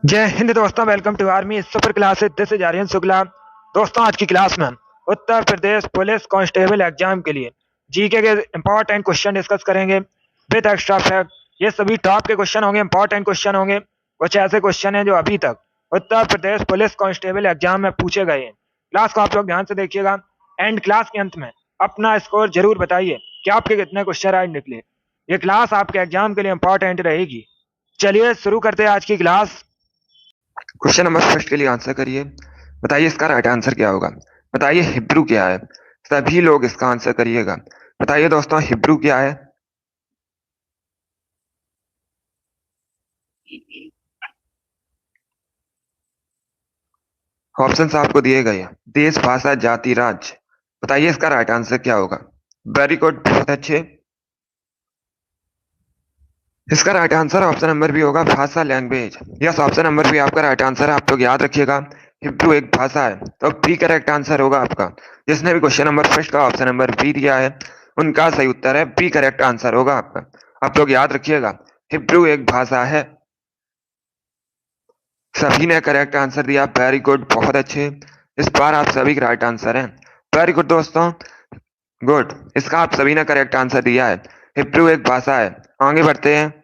जय हिंद दोस्तों, welcome to army super classes. This is Aryan Shukla. दोस्तों, आज की क्लास में हम Uttar Pradesh police constable exam के लिए जीके के इंपॉर्टेंट क्वेश्चन डिस्कस करेंगे विद एक्स्ट्रा फैक्ट। ये सभी टॉप के क्वेश्चन होंगे, इंपॉर्टेंट क्वेश्चन होंगे। कुछ ऐसे क्वेश्चन हैं जो अभी तक उत्तर प्रदेश पुलिस कांस्टेबल एग्जाम में पूछे गए हैं। क्लास को आप लोग ध्यान से देखिएगा एंड क्लास के अंत में अपना स्कोर जरूर बताइए कि आपके कितने क्वेश्चन राइट निकले। ये क्लास आपके एग्जाम के लिए इंपॉर्टेंट रहेगी। चलिए शुरू करते हैं आज की क्लास। क्वेश्चन नंबर फर्स्ट के लिए आंसर करिए। बताइए इसका राइट आंसर क्या होगा। बताइए हिब्रू क्या है। सभी लोग इसका आंसर करिएगा। बताइए दोस्तों, हिब्रू क्या है। ऑप्शंस आपको दिए गए हैं। देश, भाषा, जाति, राज्य। बताइए इसका राइट आंसर क्या होगा। वेरी गुड, बहुत अच्छे। इसका right answer option number B होगा, भाषा, language. Yes, option number B आपका राइट आंसर है। आप लोग याद रखिएगा, हिब्रू एक भाषा है। तो बी करेक्ट आंसर होगा आपका। जिसने भी क्वेश्चन नंबर फर्स्ट का ऑप्शन नंबर बी दिया है, उनका सही उत्तर है बी करेक्ट आंसर होगा आपका। आप लोग याद रखिएगा, हिब्रू एक भाषा है। सभी ने करेक्ट आंसर दिया, वेरी गुड, बहुत अच्छे। इस बार आप सभी के राइट आंसर हैं। वेरी गुड दोस्तों, गुड। इसका आप सभी ने करेक्ट आंसर दिया है, हिब्रू एक भाषा है। आगे बढ़ते हैं।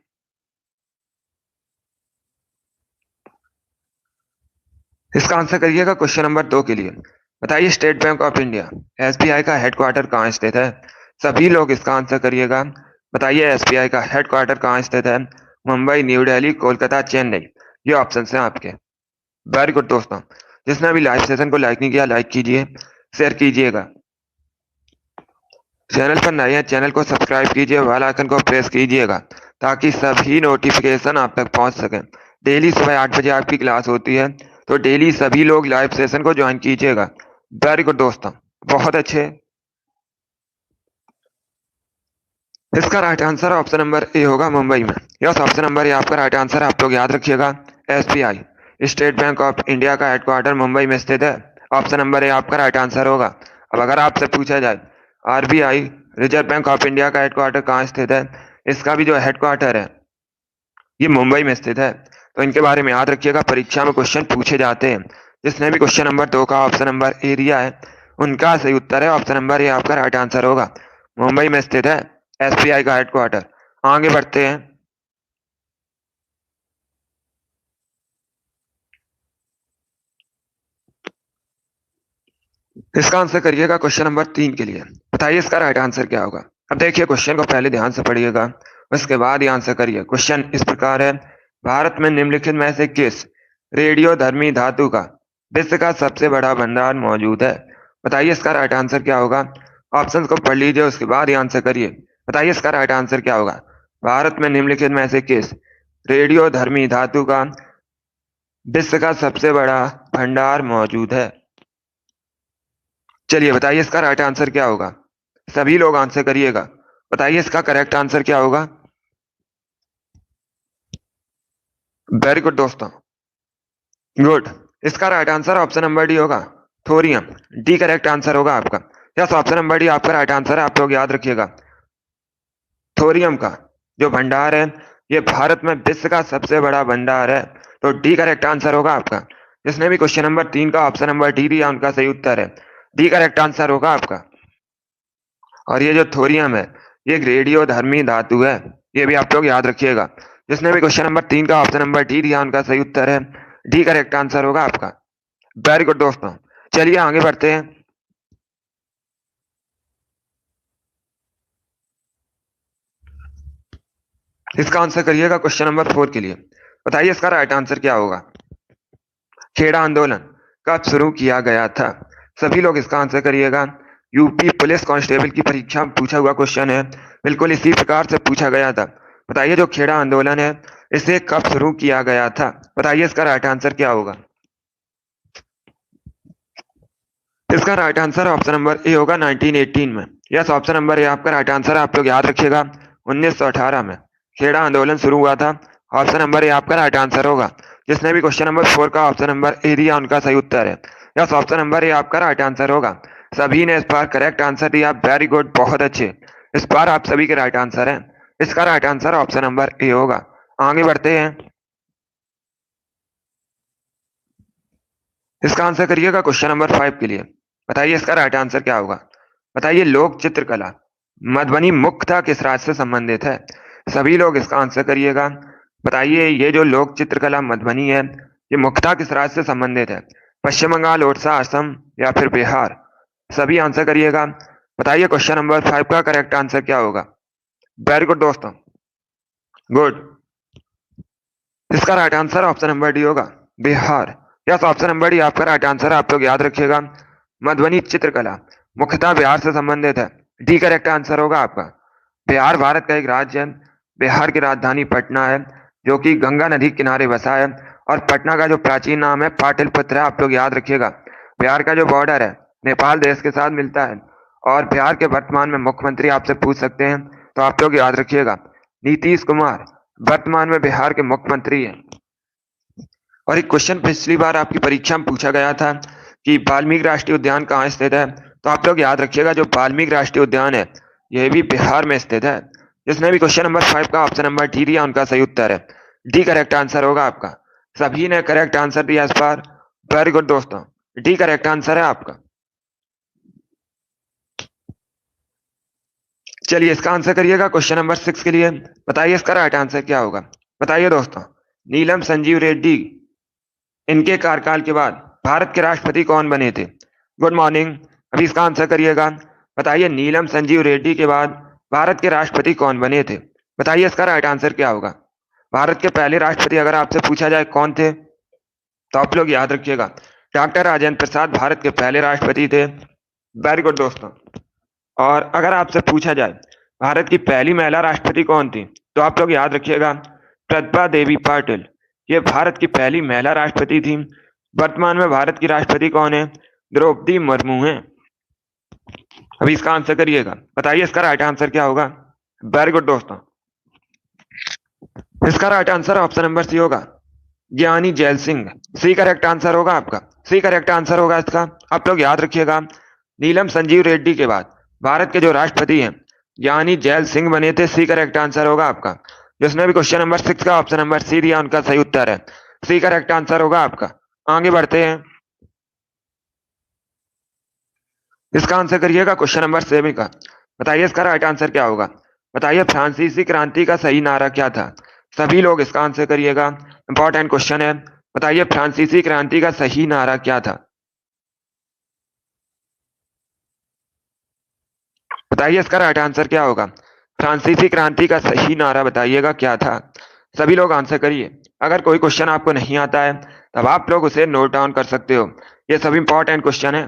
इसका आंसर करिएगा क्वेश्चन नंबर 2 के लिए। बताइए state bank of India SBI का हेडक्वार्टर कहाँ स्थित है। सभी लोग इसका आंसर करिएगा। बताइए एसबीआई का हेडक्वार्टर कहाँ स्थित है। मुंबई, न्यू दिल्ली, कोलकाता, चेन्नई। ये ऑप्शन हैं आपके। वेरी गुड दोस्तों। जिसने अभी लाइव सेशन को लाइक नहीं किया, लाइक कीजिए, शेयर कीजिएगा। चैनल पर नए हैं, चैनल को सब्सक्राइब कीजिए, बेल आइकन को प्रेस कीजिएगा ताकि सभी नोटिफिकेशन आप तक पहुंच सके। डेली सुबह 8 बजे आपकी क्लास होती है, तो डेली सभी लोग लाइव सेशन को ज्वाइन कीजिएगा। वेरी गुड दोस्तों, बहुत अच्छे। इसका right answer option number A होगा, मुंबई में। यस, ऑप्शन नंबर ए आपका राइट आंसर है। आप लोग याद रखिएगा, SBI state bank of India का हेडक्वार्टर मुंबई में स्थित है। ऑप्शन नंबर ए आपका राइट आंसर होगा। अब अगर आपसे पूछा जाए RBI reserve bank of India का हेडक्वार्टर कहाँ स्थित है, इसका भी जो हेडक्वार्टर है ये मुंबई में स्थित है। तो इनके बारे में याद रखिएगा, परीक्षा में क्वेश्चन पूछे जाते हैं। जिसने भी क्वेश्चन नंबर 2 का ऑप्शन नंबर ए दिया है, उनका सही उत्तर है ऑप्शन नंबर ए आपका राइट आंसर होगा। मुंबई में स्थित है एसबीआई का हेडक्वार्टर। आगे बढ़ते हैं। इसका आंसर करिएगा क्वेश्चन नंबर 3 के लिए। बताइए इसका राइट आंसर क्या होगा। अब देखिए, क्वेश्चन को पहले ध्यान से पढ़िएगा, उसके बाद ही आंसर करिए। क्वेश्चन इस प्रकार है, भारत में निम्नलिखित में से किस रेडियोधर्मी धातु का विश्व का सबसे बड़ा भंडार मौजूद है। बताइए इसका राइट आंसर क्या होगा। ऑप्शन को पढ़ लीजिए, उसके बाद ही आंसर करिए। बताइए इसका राइट आंसर क्या होगा। भारत में निम्नलिखित में से किस रेडियोधर्मी धातु का विश्व का सबसे बड़ा भंडार मौजूद है। चलिए बताइए इसका राइट आंसर क्या होगा। सभी लोग आंसर करिएगा। बताइए इसका करेक्ट आंसर क्या होगा। वेरी गुड दोस्तों, गुड। इसका right answer option number D होगा, थोरियम। डी करेक्ट आंसर होगा आपका। यस, ऑप्शन नंबर डी आपका राइट आंसर है। आप लोग याद रखिएगा, थोरियम का जो भंडार है ये भारत में विश्व का सबसे बड़ा भंडार है। तो डी करेक्ट आंसर होगा आपका। जिसने भी क्वेश्चन नंबर 3 का ऑप्शन नंबर डी दिया, उनका सही उत्तर है डी करेक्ट आंसर होगा आपका। और ये जो थोरियम है ये एक रेडियोधर्मी धातु है, ये भी आप लोग याद रखिएगा। जिसने भी क्वेश्चन नंबर 3 का ऑप्शन नंबर डी दिया, उनका सही उत्तर है डी करेक्ट आंसर होगा आपका। वेरी गुड दोस्तों, चलिए आगे बढ़ते हैं। इसका आंसर करिएगा क्वेश्चन नंबर 4 के लिए। बताइए इसका राइट आंसर क्या होगा। खेड़ा आंदोलन कब शुरू किया गया था। सभी लोग इसका आंसर करिएगा। यूपी पुलिस कांस्टेबल की परीक्षा में पूछा हुआ क्वेश्चन है, बिल्कुल इसी प्रकार से पूछा गया था। बताइए जो खेड़ा आंदोलन है इसे कब शुरू किया गया था। बताइए इसका राइट आंसर क्या होगा। इसका right answer option number A होगा, 1918 में। यस, ऑप्शन नंबर ए आपका राइट आंसर है। आप लोग याद रखिएगा, 1918 में खेड़ा आंदोलन शुरू हुआ था। ऑप्शन नंबर ए आपका राइट आंसर होगा। जिसने भी क्वेश्चन नंबर 4 का ऑप्शन नंबर ए दिया, उनका सही उत्तर है। यस, ऑप्शन नंबर ए आपका राइट आंसर होगा। सभी ने इस बार करेक्ट आंसर दिया, वेरी गुड, बहुत अच्छे। इस बार आप सभी के राइट आंसर हैं। इसका right answer option number A होगा। आगे बढ़ते हैं। इसका आंसर करिएगा क्वेश्चन नंबर 5 के लिए। बताइए इसका राइट आंसर क्या होगा। बताइए लोक चित्रकला मधुबनी मुख्यतः किस राज्य से संबंधित है। सभी लोग इसका आंसर करिएगा। बताइए ये जो लोक चित्रकला मधुबनी है ये मुख्यतः किस राज्य से संबंधित है। पश्चिम बंगाल, ओडिशा, असम या फिर बिहार। सभी आंसर करिएगा। बताइए क्वेश्चन नंबर 5 का करेक्ट आंसर क्या होगा। वेरी गुड दोस्तों, गुड। इसका right answer option number D होगा, Bihar. Yes, option number D आपका राइट आंसर। आप लोग याद रखिएगा मधुबनी चित्रकला मुख्यतः बिहार से संबंधित है। डी करेक्ट आंसर होगा आपका। बिहार भारत का एक राज्य है। बिहार की राजधानी पटना है जो कि गंगा नदी के किनारे बसा है। और पटना का जो प्राचीन नाम है पाटलिपुत्र है। आप लोग याद रखिएगा। बिहार का जो बॉर्डर है नेपाल देश के साथ मिलता है। और बिहार के वर्तमान में मुख्यमंत्री आपसे पूछ सकते हैं तो आप लोग याद रखिएगा नीतीश कुमार वर्तमान में बिहार के मुख्यमंत्री हैं। और एक क्वेश्चन पिछली बार आपकी परीक्षा में पूछा गया था कि वाल्मीकि राष्ट्रीय उद्यान कहाँ स्थित है। तो आप लोग याद रखिएगा जो वाल्मीकि राष्ट्रीय उद्यान है यह भी बिहार में स्थित है। जिसने भी क्वेश्चन नंबर 5 का ऑप्शन नंबर डी दिया उनका सही उत्तर है डी करेक्ट आंसर होगा आपका। सभी ने करेक्ट आंसर दिया इस बार। वेरी गुड दोस्तों, डी करेक्ट आंसर है आपका। चलिए इसका आंसर करिएगा क्वेश्चन नंबर 6 के लिए। बताइए इसका राइट आंसर क्या होगा। बताइए दोस्तों नीलम संजीव रेड्डी इनके कार्यकाल के बाद भारत के राष्ट्रपति कौन बने थे। गुड मॉर्निंग, अभी इसका आंसर करिएगा। बताइए नीलम संजीव रेड्डी के बाद भारत के राष्ट्रपति कौन बने थे। बताइए इसका राइट आंसर क्या होगा। भारत के पहले राष्ट्रपति अगर आपसे पूछा जाए कौन थे तो आप लोग याद रखिएगा डॉक्टर राजेंद्र प्रसाद भारत के पहले राष्ट्रपति थे। वेरी गुड दोस्तों। और अगर आपसे पूछा जाए भारत की पहली महिला राष्ट्रपति कौन थी तो आप लोग याद रखिएगा प्रतिभा देवी पाटिल। ये भारत की पहली महिला राष्ट्रपति थी। वर्तमान में भारत की राष्ट्रपति कौन है। द्रौपदी मुर्मू है। अभी इसका आंसर करिएगा। बताइए इसका राइट आंसर क्या होगा। वेरी गुड दोस्तों, इसका right answer option number C होगा, Giani Zail Singh. C correct answer होगा आपका। सी करेक्ट आंसर होगा इसका। आप लोग याद रखिएगा नीलम संजीव रेड्डी के बाद भारत के जो राष्ट्रपति हैं ज्ञानी जैल सिंह बने थे। सी करेक्ट आंसर होगा आपका। जिसने भी क्वेश्चन नंबर 6 का ऑप्शन नंबर सी दिया उनका सही उत्तर है सी करेक्ट आंसर होगा आपका। आगे बढ़ते हैं। इसका आंसर करिएगा क्वेश्चन नंबर 7 का। बताइए इसका राइट आंसर क्या होगा। बताइए फ्रांसीसी क्रांति का सही नारा क्या था। सभी लोग इसका आंसर करिएगा, इंपॉर्टेंट क्वेश्चन है। बताइए फ्रांसीसी क्रांति का सही नारा क्या था। बताइए इसका राइट आंसर क्या होगा। फ्रांसीसी क्रांति का सही नारा बताइएगा क्या था। सभी लोग आंसर करिए। अगर कोई क्वेश्चन आपको नहीं आता है तब आप लोग उसे नोट डाउन कर सकते हो। ये सभी इंपॉर्टेंट क्वेश्चन है।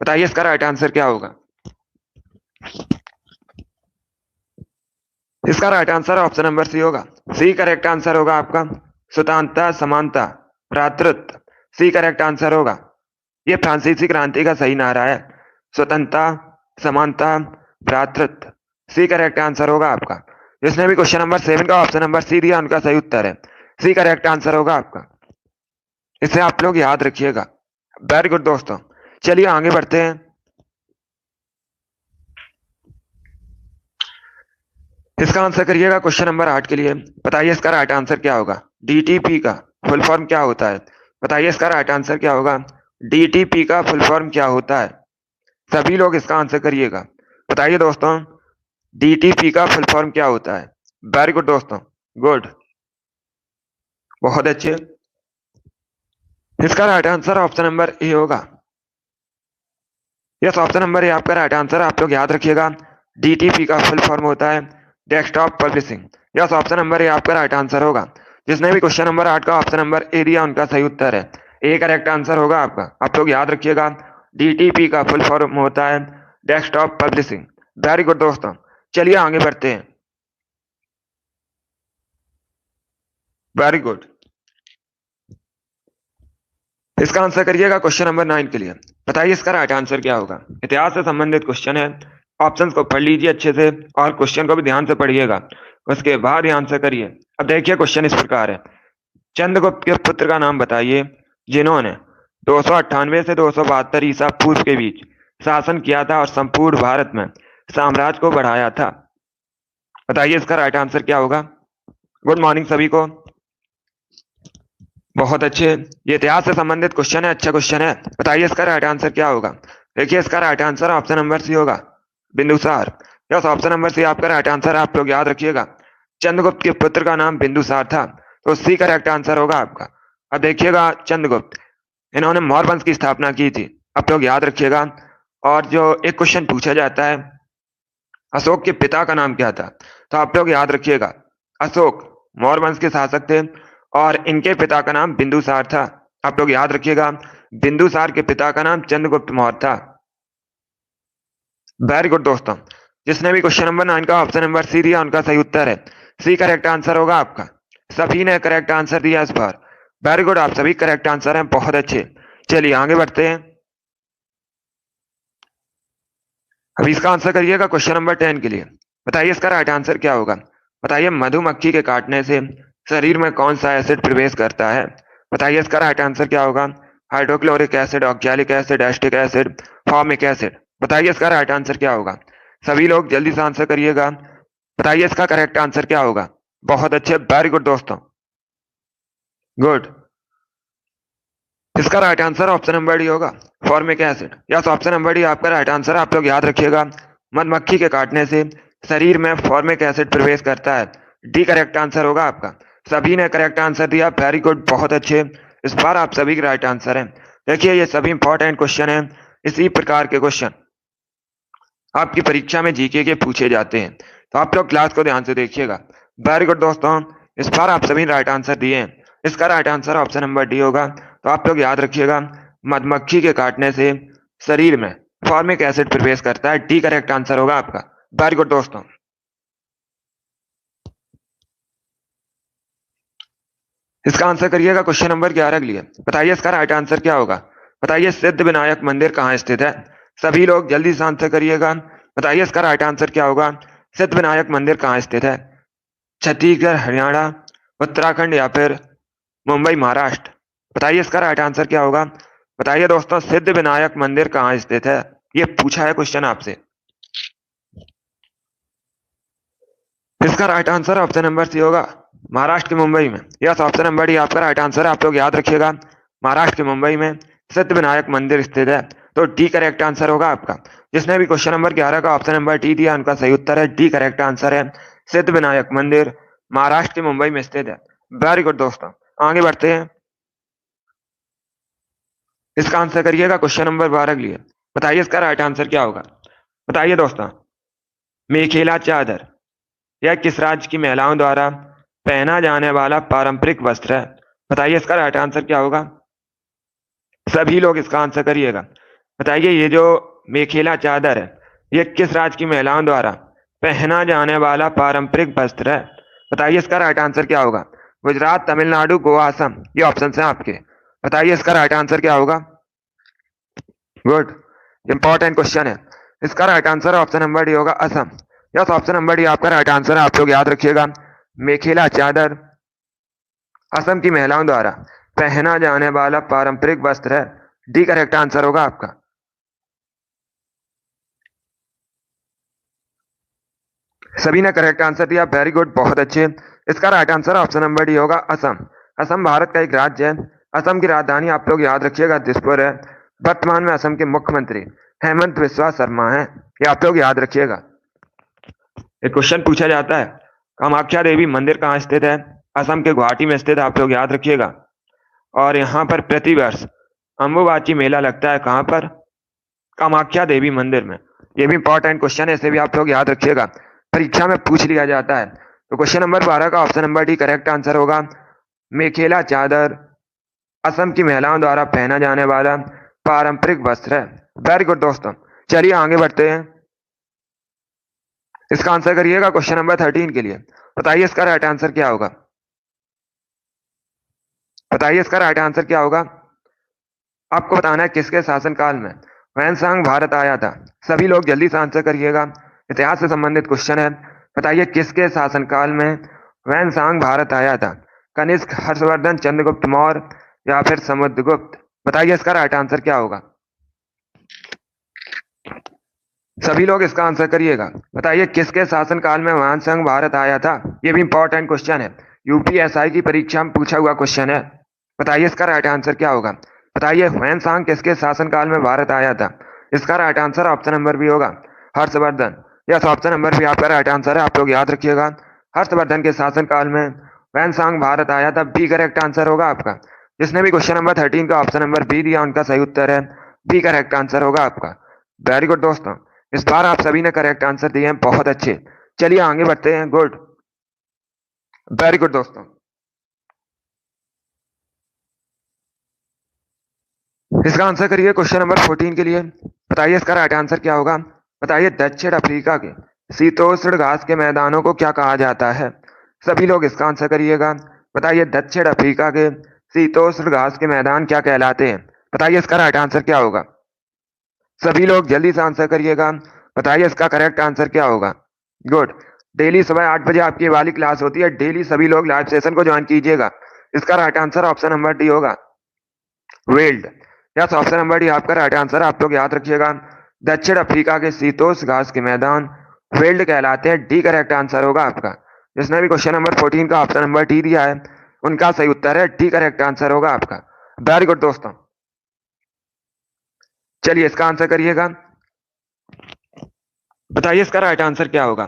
बताइए इसका राइट आंसर क्या होगा। इसका right answer option number C होगा। सी करेक्ट आंसर होगा आपका। स्वतंत्रता, समानता, भ्रातृत्व। सी करेक्ट आंसर होगा। ये फ्रांसीसी क्रांति का सही नारा है, स्वतंत्रता, समानता, भ्रातृत्व। सी करेक्ट आंसर होगा आपका। जिसने भी क्वेश्चन नंबर 7 का ऑप्शन नंबर सी दिया उनका सही उत्तर है सी करेक्ट आंसर होगा आपका। इसे आप लोग याद रखिएगा। वेरी गुड दोस्तों, चलिए आगे बढ़ते हैं। इसका आंसर करिएगा क्वेश्चन नंबर 8 के लिए। बताइए इसका राइट आंसर क्या होगा। डीटीपी का फुल फॉर्म क्या होता है। बताइए इसका राइट आंसर क्या होगा। डीटीपी का फुल फॉर्म क्या होता है। सभी लोग इसका आंसर करिएगा। बताइए दोस्तों डीटीपी का फुल फॉर्म क्या होता है। वेरी गुड दोस्तों, गुड, बहुत अच्छे। इसका right answer option number A होगा। यस, ऑप्शन नंबर ए आपका राइट आंसर। आप लोग याद रखिएगा डीटीपी का फुल फॉर्म होता है desktop publishing. Yes, option number A आपका राइट आंसर होगा। जिसने भी क्वेश्चन नंबर 8 का ऑप्शन नंबर ए दिया उनका सही उत्तर है ए करेक्ट आंसर होगा आपका। आप लोग याद रखिएगा डीटीपी का फुल फॉर्म होता है डेस्कटॉप पब्लिशिंग। वेरी गुड दोस्तों, चलिए आगे बढ़ते हैं। Very good. इसका आंसर करिएगा क्वेश्चन नंबर 9 के लिए। बताइए इसका राइट आंसर क्या होगा। इतिहास से संबंधित क्वेश्चन है। ऑप्शंस को पढ़ लीजिए अच्छे से और क्वेश्चन को भी ध्यान से पढ़िएगा, उसके बाद ही आंसर करिए। अब देखिए क्वेश्चन इस प्रकार है। चंद्रगुप्त के पुत्र का नाम बताइए जिन्होंने 298 से 272 ईसा पूर्व के बीच शासन किया था और संपूर्ण भारत में साम्राज्य को बढ़ाया था। बताइए इसका राइट आंसर क्या होगा। गुड मॉर्निंग सभी को। बहुत अच्छे। ये इतिहास से संबंधित क्वेश्चन है, अच्छा क्वेश्चन है। बताइए इसका राइट आंसर क्या होगा। देखिए इसका right answer option number C होगा, Bindusara. Yes, option number C आपका राइट आंसर है। आप लोग याद रखिएगा, चंद्रगुप्त के पुत्र का नाम बिंदुसार था, तो सी करेक्ट आंसर होगा आपका। अब देखिएगा, चंद्रगुप्त, इन्होंने मौर्य वंश की स्थापना की थी, आप लोग याद रखिएगा। और जो एक क्वेश्चन पूछा जाता है, अशोक के पिता का नाम क्या था, तो आप लोग याद रखिएगा, अशोक मौर्य वंश के शासक थे और इनके पिता का नाम बिंदुसार था। आप लोग याद रखिएगा, बिंदुसार के पिता का नाम चंद्रगुप्त मौर्य था। वेरी गुड दोस्तों, जिसने भी क्वेश्चन नंबर 9 का ऑप्शन नंबर सी दिया उनका सही उत्तर है। सी करेक्ट आंसर होगा आपका। सभी ने करेक्ट आंसर दिया इस बार। वेरी गुड, आप सभी करेक्ट आंसर हैं, बहुत अच्छे। चलिए आगे बढ़ते हैं। अब इसका आंसर करिएगा क्वेश्चन नंबर 10 के लिए। बताइए इसका राइट आंसर क्या होगा। बताइए मधुमक्खी के काटने से शरीर में कौन सा एसिड प्रवेश करता है। बताइए इसका राइट आंसर क्या होगा। Hydrochloric acid, oxalic acid, acetic acid, formic acid. बताइए इसका राइट आंसर क्या होगा। सभी लोग जल्दी से आंसर करिएगा। बताइए इसका करेक्ट आंसर क्या होगा। बहुत अच्छे, वेरी गुड दोस्तों, गुड। इसका right answer option number D होगा, formic acid. Yes, option number D आपका राइट आंसर। आप लोग याद रखिएगा, मधुमक्खी के काटने से शरीर में फॉर्मिक एसिड प्रवेश करता है। डी करेक्ट आंसर होगा आपका। सभी ने करेक्ट आंसर दिया, वेरी गुड, बहुत अच्छे। इस बार आप सभी के राइट आंसर है। देखिए ये सभी इंपॉर्टेंट क्वेश्चन है। इसी प्रकार के क्वेश्चन आपकी परीक्षा में जीके के पूछे जाते हैं, तो आप लोग क्लास को ध्यान से देखिएगा। वेरी गुड दोस्तों, इस बार आप सभी राइट आंसर दिए हैं। इसका right answer option number D होगा। तो आप लोग याद रखिएगा, मधुमक्खी के काटने से शरीर में फॉर्मिक एसिड प्रवेश करता है। डी करेक्ट आंसर होगा आपका। वेरी गुड दोस्तों, इसका आंसर करिएगा क्वेश्चन नंबर 11 के लिए। बताइए इसका राइट आंसर क्या होगा। बताइए सिद्ध विनायक मंदिर कहाँ स्थित है। सभी लोग जल्दी से आंसर करिएगा। बताइए इसका राइट आंसर क्या होगा। सिद्ध विनायक मंदिर कहाँ स्थित है। छत्तीसगढ़, हरियाणा, उत्तराखंड या फिर मुंबई, महाराष्ट्र। बताइए इसका राइट आंसर क्या होगा। बताइए दोस्तों, सिद्ध विनायक मंदिर कहाँ स्थित है। ये पूछा है क्वेश्चन आपसे। इसका right answer option number C होगा, महाराष्ट्र के मुंबई में। यस, ऑप्शन नंबर डी आपका राइट आंसर है। आप लोग याद रखिएगा, महाराष्ट्र के मुंबई में सिद्ध विनायक मंदिर स्थित है, तो डी करेक्ट आंसर होगा आपका। जिसने भी क्वेश्चन नंबर 11 का ऑप्शन नंबर डी दिया उनका सही उत्तर है। डी करेक्ट आंसर है। सिद्ध विनायक मंदिर महाराष्ट्र के मुंबई में स्थित है। वेरी गुड दोस्तों, आगे बढ़ते हैं। इसका आंसर करिएगा क्वेश्चन नंबर 12 के लिए। बताइए इसका राइट आंसर क्या होगा। बताइए दोस्तों, मेखेला चादर यह किस राज्य की महिलाओं द्वारा पहना जाने वाला पारंपरिक वस्त्र है। बताइए इसका राइट आंसर क्या होगा। सभी लोग इसका आंसर करिएगा। बताइए ये जो मेखेला चादर है, ये किस राज्य की महिलाओं द्वारा पहना जाने वाला पारंपरिक वस्त्र है। बताइए इसका राइट आंसर क्या होगा। गुजरात, तमिलनाडु, गोवा, असम, ये ऑप्शन है आपके। बताइए इसका राइट आंसर क्या होगा। गुड, इंपॉर्टेंट क्वेश्चन है। इसका right answer option number D होगा, Assam. Yes, option number D आपका राइट आंसर है। आप लोग याद रखिएगा, मेखेला चादर असम की महिलाओं द्वारा पहना जाने वाला पारंपरिक वस्त्र है। डी करेक्ट आंसर होगा आपका। सभी ने करेक्ट आंसर दिया, वेरी गुड, बहुत अच्छे। इसका right answer option number D होगा, असम। असम भारत का एक राज्य है। असम की राजधानी आप लोग याद रखिएगा दिसपुर है। वर्तमान में असम के मुख्यमंत्री हेमंत बिस्वा शर्मा हैं, ये आप लोग याद रखिएगा। एक क्वेश्चन पूछा जाता है, कामाख्या देवी मंदिर कहाँ स्थित है। असम के गुवाहाटी में स्थित है, आप लोग याद रखिएगा। और यहाँ पर प्रतिवर्ष अम्बुबाची मेला लगता है, कहाँ पर, कामाख्या देवी मंदिर में। ये भी इंपॉर्टेंट क्वेश्चन है, इसे भी आप लोग याद रखिएगा, परीक्षा में पूछ लिया जाता है। तो क्वेश्चन नंबर 12 का option number D correct answer होगा। मेखेला चादर असम की महिलाओं द्वारा पहना जाने वाला पारंपरिक वस्त्र है। वेरी गुड दोस्तों, चलिए आगे बढ़ते हैं। इसका आंसर करिएगा क्वेश्चन नंबर 13 के लिए। बताइए इसका राइट आंसर क्या होगा। बताइए इसका राइट आंसर क्या होगा। आपको बताना है किसके शासनकाल में वैनसांग भारत आया था। सभी लोग जल्दी से आंसर करिएगा, इतिहास से संबंधित क्वेश्चन है। बताइए किसके शासनकाल में वैनसांग भारत आया था। कनिष्क, हर्षवर्धन, चंद्रगुप्त मौर्य या फिर समुद्रगुप्त। बताइए इसका राइट आंसर क्या होगा। सभी लोग इसका आंसर करिएगा। बताइए किसके शासनकाल में वैनसांग भारत आया था। यह भी इंपॉर्टेंट क्वेश्चन है, यूपीएसआई की परीक्षा में पूछा हुआ क्वेश्चन है। बताइए इसका राइट आंसर क्या होगा। बताइए ह्वेन किसके शासनकाल में भारत आया था। इसका right answer option number B होगा Harshvardhan. Yes, option number B आपका राइट आंसर है, आप लोग याद रखिएगा। हर्षवर्धन के शासनकाल में ह्वेन भारत आया था, बी करेक्ट आंसर होगा आपका। जिसने भी क्वेश्चन नंबर 13 का ऑप्शन नंबर बी दिया उनका सही उत्तर है बी करेक्ट आंसर होगा आपका। वेरी गुड दोस्तों, इस बार आप सभी ने करेक्ट आंसर दिए हैं, बहुत अच्छे। चलिए आगे बढ़ते हैं। गुड, वेरी गुड दोस्तों। इसका आंसर करिए क्वेश्चन नंबर 14 के लिए। बताइए इसका राइट आंसर क्या होगा। बताइए दक्षिण अफ्रीका के शीतोष्ण घास के मैदानों को क्या कहा जाता है। सभी लोग इसका आंसर करिएगा। बताइए दक्षिण अफ्रीका के शीतोष्ण घास के मैदान क्या कहलाते हैं। बताइए इसका राइट आंसर क्या होगा। सभी लोग जल्दी से आंसर करिएगा। बताइए इसका करेक्ट आंसर क्या होगा। गुड, डेली सुबह 8 बजे आपकी वाली क्लास होती है, डेली सभी लोग लाइव सेशन को ज्वाइन कीजिएगा। इसका right answer option number D होगा weld. Yes, option number D आपका राइट आंसर, आप लोग याद रखिएगा। दक्षिण अफ्रीका के शीतोष्ण घास के मैदान वेल्ड कहलाते हैं, डी करेक्ट आंसर होगा आपका। जिसने भी क्वेश्चन नंबर 14 का ऑप्शन नंबर डी दिया है उनका सही उत्तर है डी करेक्ट आंसर होगा आपका। वेरी गुड दोस्तों, चलिए इसका आंसर करिएगा। बताइए इसका राइट आंसर क्या होगा।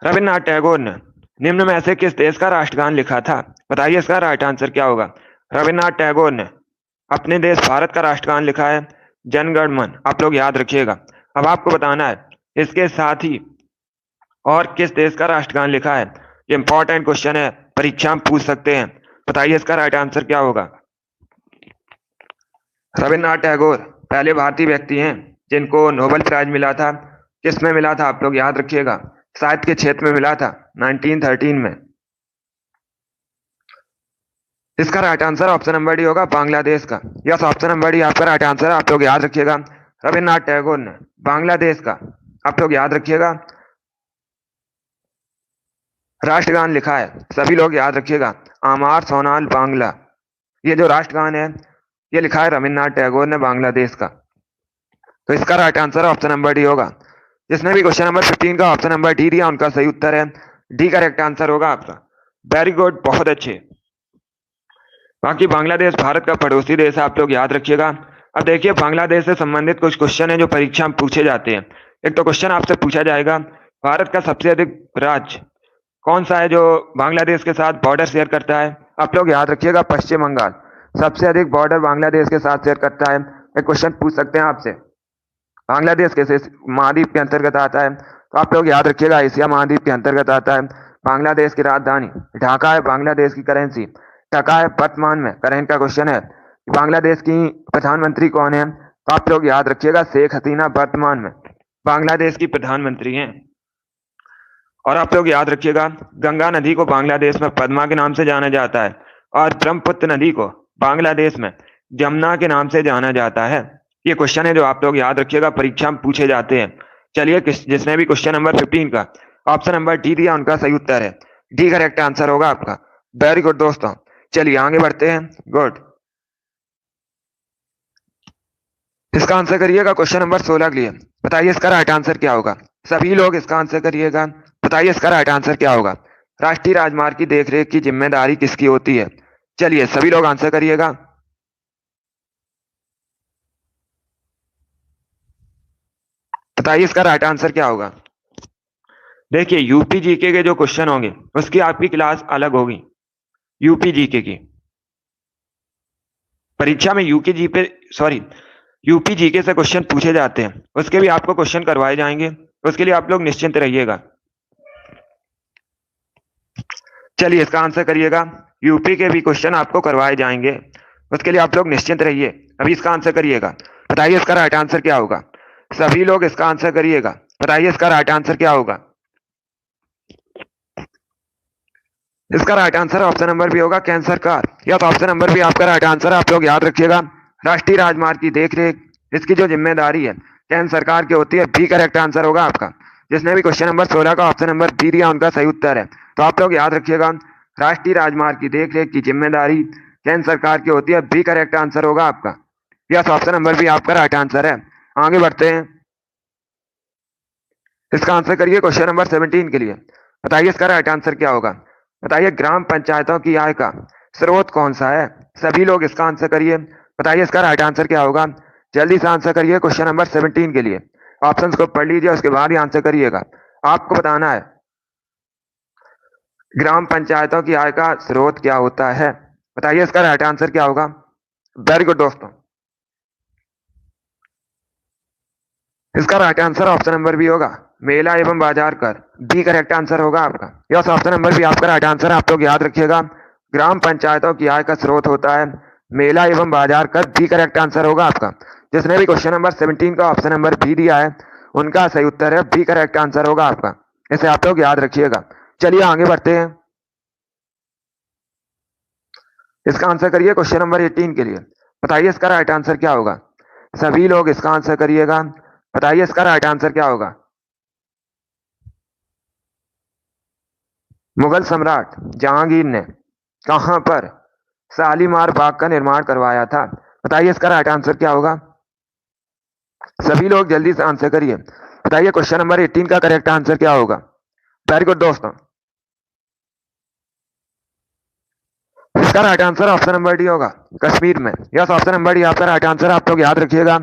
रविन्द्रनाथ टैगोर ने निम्न में से किस देश का राष्ट्रगान लिखा था। बताइए इसका राइट आंसर क्या होगा। रविन्द्रनाथ टैगोर ने अपने देश भारत का राष्ट्रगान लिखा है जन गण मन, आप लोग याद रखिएगा। अब आपको बताना है इसके साथ ही और किस देश का राष्ट्रगान लिखा है। ये इंपॉर्टेंट क्वेश्चन है, परीक्षा में पूछ सकते हैं। बताइए इसका राइट आंसर क्या होगा। रविन्द्रनाथ टैगोर पहले भारतीय व्यक्ति हैं जिनको नोबेल प्राइज मिला था। किसमें मिला था आप लोग याद रखिएगा, साहित्य के क्षेत्र में मिला था 1913 में। इसका right answer option number D होगा बांग्लादेश का। यस, ऑप्शन नंबर डी आपका राइट आंसर है, आप लोग याद रखिएगा। रविन्द्रनाथ टैगोर ने बांग्लादेश का, आप लोग याद रखिएगा, राष्ट्रगान लिखा है। सभी लोग याद रखिएगा, आमार सोनाल बांग्ला। ये जो राष्ट्रगान है ये लिखा है रविन्द्रनाथ टैगोर ने बांग्लादेश का। तो इसका right answer option number D होगा। जिसने भी क्वेश्चन नंबर 15 का ऑप्शन नंबर डी दिया उनका सही उत्तर है डी करेक्ट आंसर होगा आपका। वेरी गुड, बहुत अच्छे। बाकी बांग्लादेश भारत का पड़ोसी देश है, आप लोग याद रखिएगा। अब देखिए बांग्लादेश से संबंधित कुछ क्वेश्चन है जो परीक्षा में पूछे जाते हैं। एक तो क्वेश्चन आपसे पूछा जाएगा भारत का सबसे अधिक राज्य कौन सा है जो बांग्लादेश के साथ बॉर्डर शेयर करता है। आप लोग याद रखिएगा पश्चिम बंगाल सबसे अधिक बॉर्डर बांग्लादेश के साथ शेयर करता है। एक क्वेश्चन पूछ सकते हैं आपसे, बांग्लादेश कैसे महाद्वीप के अंतर्गत आता है। तो आप लोग याद रखिएगा एशिया महाद्वीप के अंतर्गत आता है। बांग्लादेश की राजधानी ढाका है, बांग्लादेश की करेंसी टका है वर्तमान में। करंट का क्वेश्चन है बांग्लादेश की प्रधानमंत्री कौन है। तो आप लोग याद रखिएगा शेख हसीना वर्तमान में बांग्लादेश की प्रधानमंत्री हैं। और आप लोग याद रखिएगा गंगा नदी को बांग्लादेश में पद्मा के नाम से जाना जाता है और ब्रह्मपुत्र नदी को बांग्लादेश में जमुना के नाम से जाना जाता है। ये क्वेश्चन है जो आप लोग याद रखिएगा, परीक्षा में पूछे जाते हैं। चलिए जिसने भी क्वेश्चन नंबर 15 का ऑप्शन नंबर डी दिया उनका सही उत्तर है डी करेक्ट आंसर होगा आपका। वेरी गुड दोस्तों, चलिए आगे बढ़ते हैं। गुड, इसका आंसर करिएगा क्वेश्चन नंबर 16 के लिए। बताइए इसका राइट आंसर क्या होगा। सभी लोग इसका आंसर करिएगा। बताइए इसका राइट आंसर क्या होगा। राष्ट्रीय राजमार्ग की देखरेख की जिम्मेदारी किसकी होती है। चलिए सभी लोग आंसर करिएगा। बताइए इसका राइट आंसर क्या होगा। देखिए यूपी जीके के जो क्वेश्चन होंगे उसकी आपकी क्लास अलग होगी। यूपी जीके की परीक्षा में यूपी जीके से क्वेश्चन पूछे जाते हैं, उसके भी आपको क्वेश्चन करवाए जाएंगे। उसके लिए आप लोग निश्चिंत रहिएगा। चलिए इसका आंसर करिएगा। यूपी के भी क्वेश्चन आपको करवाए जाएंगे, उसके लिए आप लोग निश्चिंत रहिए। अभी इसका आंसर करिएगा। बताइए इसका राइट आंसर क्या होगा। सभी लोग इसका आंसर करिएगा। बताइए इसका राइट आंसर क्या होगा। इसका राइट आंसर ऑप्शन नंबर भी होगा केंद्र सरकार। या तो ऑप्शन नंबर भी आपका राइट आंसर, आप लोग याद रखिएगा। राष्ट्रीय राजमार्ग की देखरेख इसकी जो जिम्मेदारी है केंद्र सरकार की होती है, बी करेक्ट आंसर होगा आपका। जिसने भी क्वेश्चन नंबर 16 का ऑप्शन नंबर बी दिया उनका सही उत्तर है। तो आप लोग याद रखिएगा राष्ट्रीय राजमार्ग की देखरेख की जिम्मेदारी केंद्र सरकार की होती है, बी करेक्ट आंसर होगा आपका। यस, ऑप्शन नंबर भी आपका राइट आंसर है। आगे बढ़ते हैं। इसका आंसर करिए क्वेश्चन नंबर 17 के लिए। बताइए इसका राइट आंसर क्या होगा। बताइए ग्राम पंचायतों की आय का स्रोत कौन सा है? सभी लोग इसका आंसर करिए। बताइए इसका राइट आंसर क्या होगा? जल्दी से आंसर करिए क्वेश्चन नंबर 17 के लिए। ऑप्शंस को पढ़ लीजिए, उसके बाद ही आंसर करिएगा। आपको बताना है ग्राम पंचायतों की आय का स्रोत क्या होता है। बताइए इसका राइट आंसर क्या होगा? वेरी गुड दोस्तों, इसका right answer option number B होगा, मेला एवं बाजार कर। बी करेक्ट आंसर होगा आपका। यस, ऑप्शन नंबर बी आपका राइट आंसर। आप लोग याद रखिएगा, ग्राम पंचायतों की आय का स्रोत होता है मेला एवं बाजार कर। बी करेक्ट आंसर होगा आपका। जिसने भी क्वेश्चन नंबर 17 का ऑप्शन नंबर बी दिया है उनका सही उत्तर है बी करेक्ट आंसर होगा आपका। इसे आप लोग याद रखिएगा। चलिए आगे बढ़ते हैं। इसका आंसर करिए क्वेश्चन नंबर 18 के लिए। बताइए इसका राइट आंसर क्या होगा? सभी लोग इसका आंसर करिएगा। बताइए इसका राइट आंसर क्या होगा? मुगल सम्राट जहांगीर ने कहां पर शालीमार बाग का निर्माण करवाया था? बताइए इसका राइट आंसर क्या होगा? सभी लोग जल्दी से आंसर करिए। बताइए क्वेश्चन नंबर 18 का करेक्ट आंसर क्या होगा? वेरी गुड दोस्तों, इसका right answer option number D होगा, कश्मीर में। यस, ऑप्शन नंबर डी आपका राइट आंसर। आप लोग याद रखिएगा,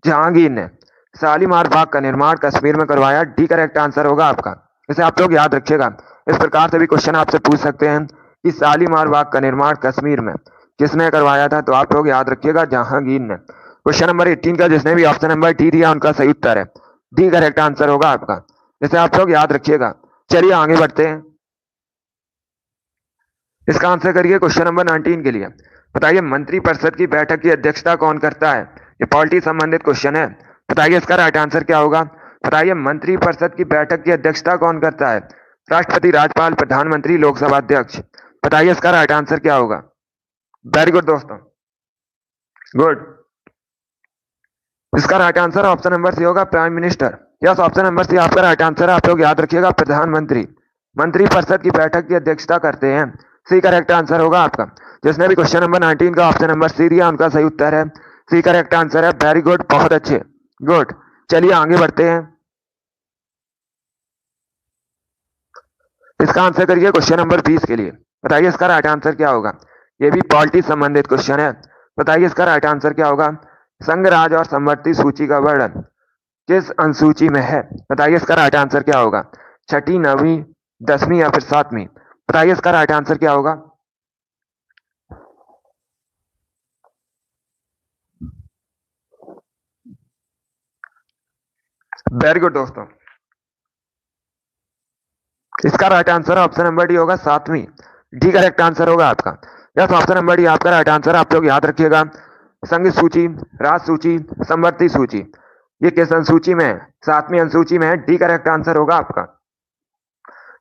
जहांगीर ने शालीमार बाग का निर्माण कश्मीर में करवाया। डी करेक्ट आंसर होगा आपका। इसे आप लोग याद रखिएगा। इस प्रकार से भी क्वेश्चन आपसे पूछ सकते हैं कि शालीमार बाग का निर्माण कश्मीर में किसने करवाया था, तो आप लोग याद रखिएगा जहांगीर ने। क्वेश्चन नंबर 18 का जिसने भी ऑप्शन नंबर डी दिया उनका सही उत्तर है डी करेक्ट आंसर होगा आपका। इसे आप लोग याद रखिएगा। चलिए आगे बढ़ते हैं। इसका आंसर करिए क्वेश्चन नंबर 19 के लिए। बताइए मंत्रिपरिषद की बैठक की अध्यक्षता कौन करता है? ये पॉलिटी संबंधित क्वेश्चन है। बताइए इसका राइट आंसर क्या होगा? बताइए मंत्रिपरिषद की बैठक की अध्यक्षता कौन करता है? राष्ट्रपति, राज्यपाल, प्रधानमंत्री, लोकसभा अध्यक्ष। बताइए इसका राइट आंसर क्या होगा? वेरी गुड दोस्तों, गुड। इसका right answer option number C होगा, prime minister. Yes, option number C आपका राइट आंसर है। आप लोग याद रखिएगा, प्रधानमंत्री मंत्रिपरिषद की बैठक की अध्यक्षता करते हैं। सी करेक्ट आंसर होगा आपका। जिसने भी क्वेश्चन नंबर 19 का ऑप्शन नंबर सी दिया उनका सही उत्तर है सी करेक्ट आंसर है। वेरी गुड, बहुत अच्छे, गुड। चलिए आगे बढ़ते हैं। इसका आंसर करिए क्वेश्चन नंबर 20 के लिए। बताइए इसका राइट आंसर क्या होगा? ये भी पॉलिटी संबंधित क्वेश्चन है। बताइए इसका राइट आंसर क्या होगा? संघ, राज और समवर्ती सूची का वर्णन किस अनुसूची में है? बताइए इसका राइट आंसर क्या होगा? छठी, नवीं, 10वीं या फिर 7वीं? बताइए इसका राइट आंसर क्या होगा? वेरी गुड दोस्तों, इसका right answer option number D होगा, 7वीं। डी करेक्ट आंसर होगा आपका। यस, ऑप्शन नंबर डी आपका राइट आंसर। आप लोग याद रखिएगा, संघ सूची, राज सूची, समवर्ती सूची, ये किस अनुसूची में है? 7वीं अनुसूची में है। डी करेक्ट आंसर होगा आपका।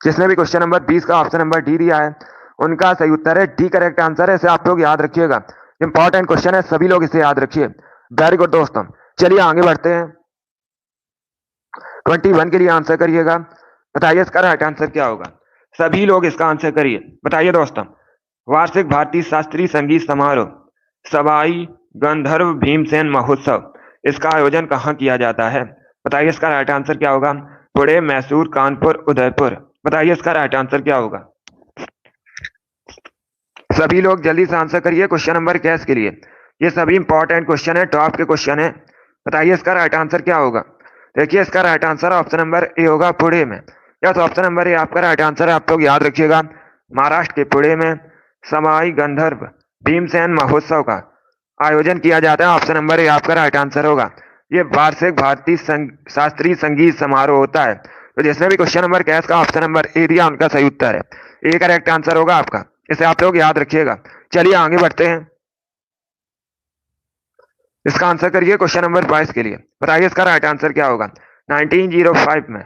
जिसने भी क्वेश्चन नंबर 20 का ऑप्शन नंबर डी दिया है उनका सही उत्तर है डी करेक्ट आंसर है। इसे आप लोग याद रखिएगा, इंपॉर्टेंट क्वेश्चन है, सभी लोग इसे याद रखिए। वेरी गुड दोस्तों, चलिए आगे बढ़ते हैं। 21 के लिए आंसर करिएगा। बताइए इसका राइट आंसर क्या होगा? सभी लोग इसका आंसर करिए। बताइए दोस्तों, वार्षिक भारतीय शास्त्रीय संगीत समारोह सवाई गंधर्व भीमसेन महोत्सव, इसका आयोजन कहाँ किया जाता है? बताइए इसका राइट आंसर क्या होगा? पुणे, मैसूर, कानपुर, उदयपुर। बताइए इसका राइट आंसर क्या होगा? सभी लोग जल्दी से आंसर करिए क्वेश्चन नंबर 21 के लिए। ये सभी इंपॉर्टेंट क्वेश्चन है, टॉप के क्वेश्चन है। बताइए इसका राइट आंसर क्या होगा? देखिए इसका right answer option number A होगा, पुणे में। या तो ऑप्शन नंबर ए आपका राइट आंसर है। आप लोग याद रखिएगा, महाराष्ट्र के पुणे में सवाई गंधर्व भीमसेन महोत्सव का आयोजन किया जाता है। ऑप्शन नंबर ए आपका राइट आंसर होगा। ये वार्षिक भारतीय शास्त्रीय संगीत समारोह होता है। तो जिसने भी क्वेश्चन नंबर 21 का ऑप्शन नंबर ए दिया उनका सही उत्तर है ए करेक्ट आंसर होगा आपका। इसे आप लोग याद रखिएगा। चलिए आगे बढ़ते हैं। इसका आंसर करिए क्वेश्चन नंबर 22 के लिए। बताइए इसका राइट आंसर क्या होगा? 1905 में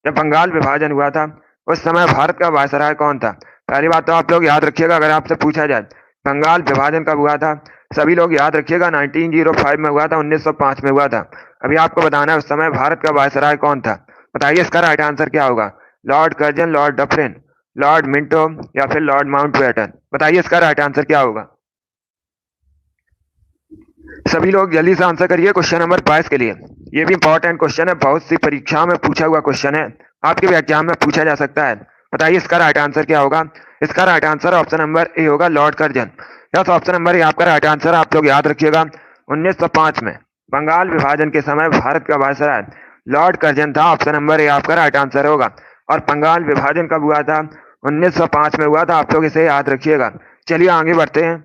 जब बंगाल विभाजन हुआ था उस समय भारत का वायसराय कौन था? पहली बात तो आप लोग याद रखिएगा, अगर आपसे पूछा जाए बंगाल विभाजन कब हुआ था, सभी लोग याद रखिएगा 1905 में हुआ था, 1905 में हुआ था। अभी आपको बताना है उस समय भारत का वायसराय कौन था। बताइए इसका राइट आंसर क्या होगा? Lord Curzon, Lord Dufferin, Lord Minto या फिर लॉर्ड माउंटबेटन। बताइए इसका राइट आंसर क्या होगा? सभी लोग जल्दी से आंसर करिए क्वेश्चन नंबर 22 के लिए। ये भी इंपॉर्टेंट क्वेश्चन है, बहुत सी परीक्षाओं में पूछा हुआ क्वेश्चन है, आपके भी एग्जाम में पूछा जा सकता है। बताइए इसका राइट आंसर क्या होगा। इसका right answer option number A होगा, lord Curzon. Yes, option number A आपका राइट आंसर। आप लोग याद रखिएगा 1905 में बंगाल विभाजन के समय भारत का वायसराय लॉर्ड कर्जन था। ऑप्शन नंबर ए आपका राइट आंसर होगा। और बंगाल विभाजन कब हुआ था? 1905 में हुआ था। आप लोग इसे याद रखिएगा। चलिए आगे बढ़ते हैं।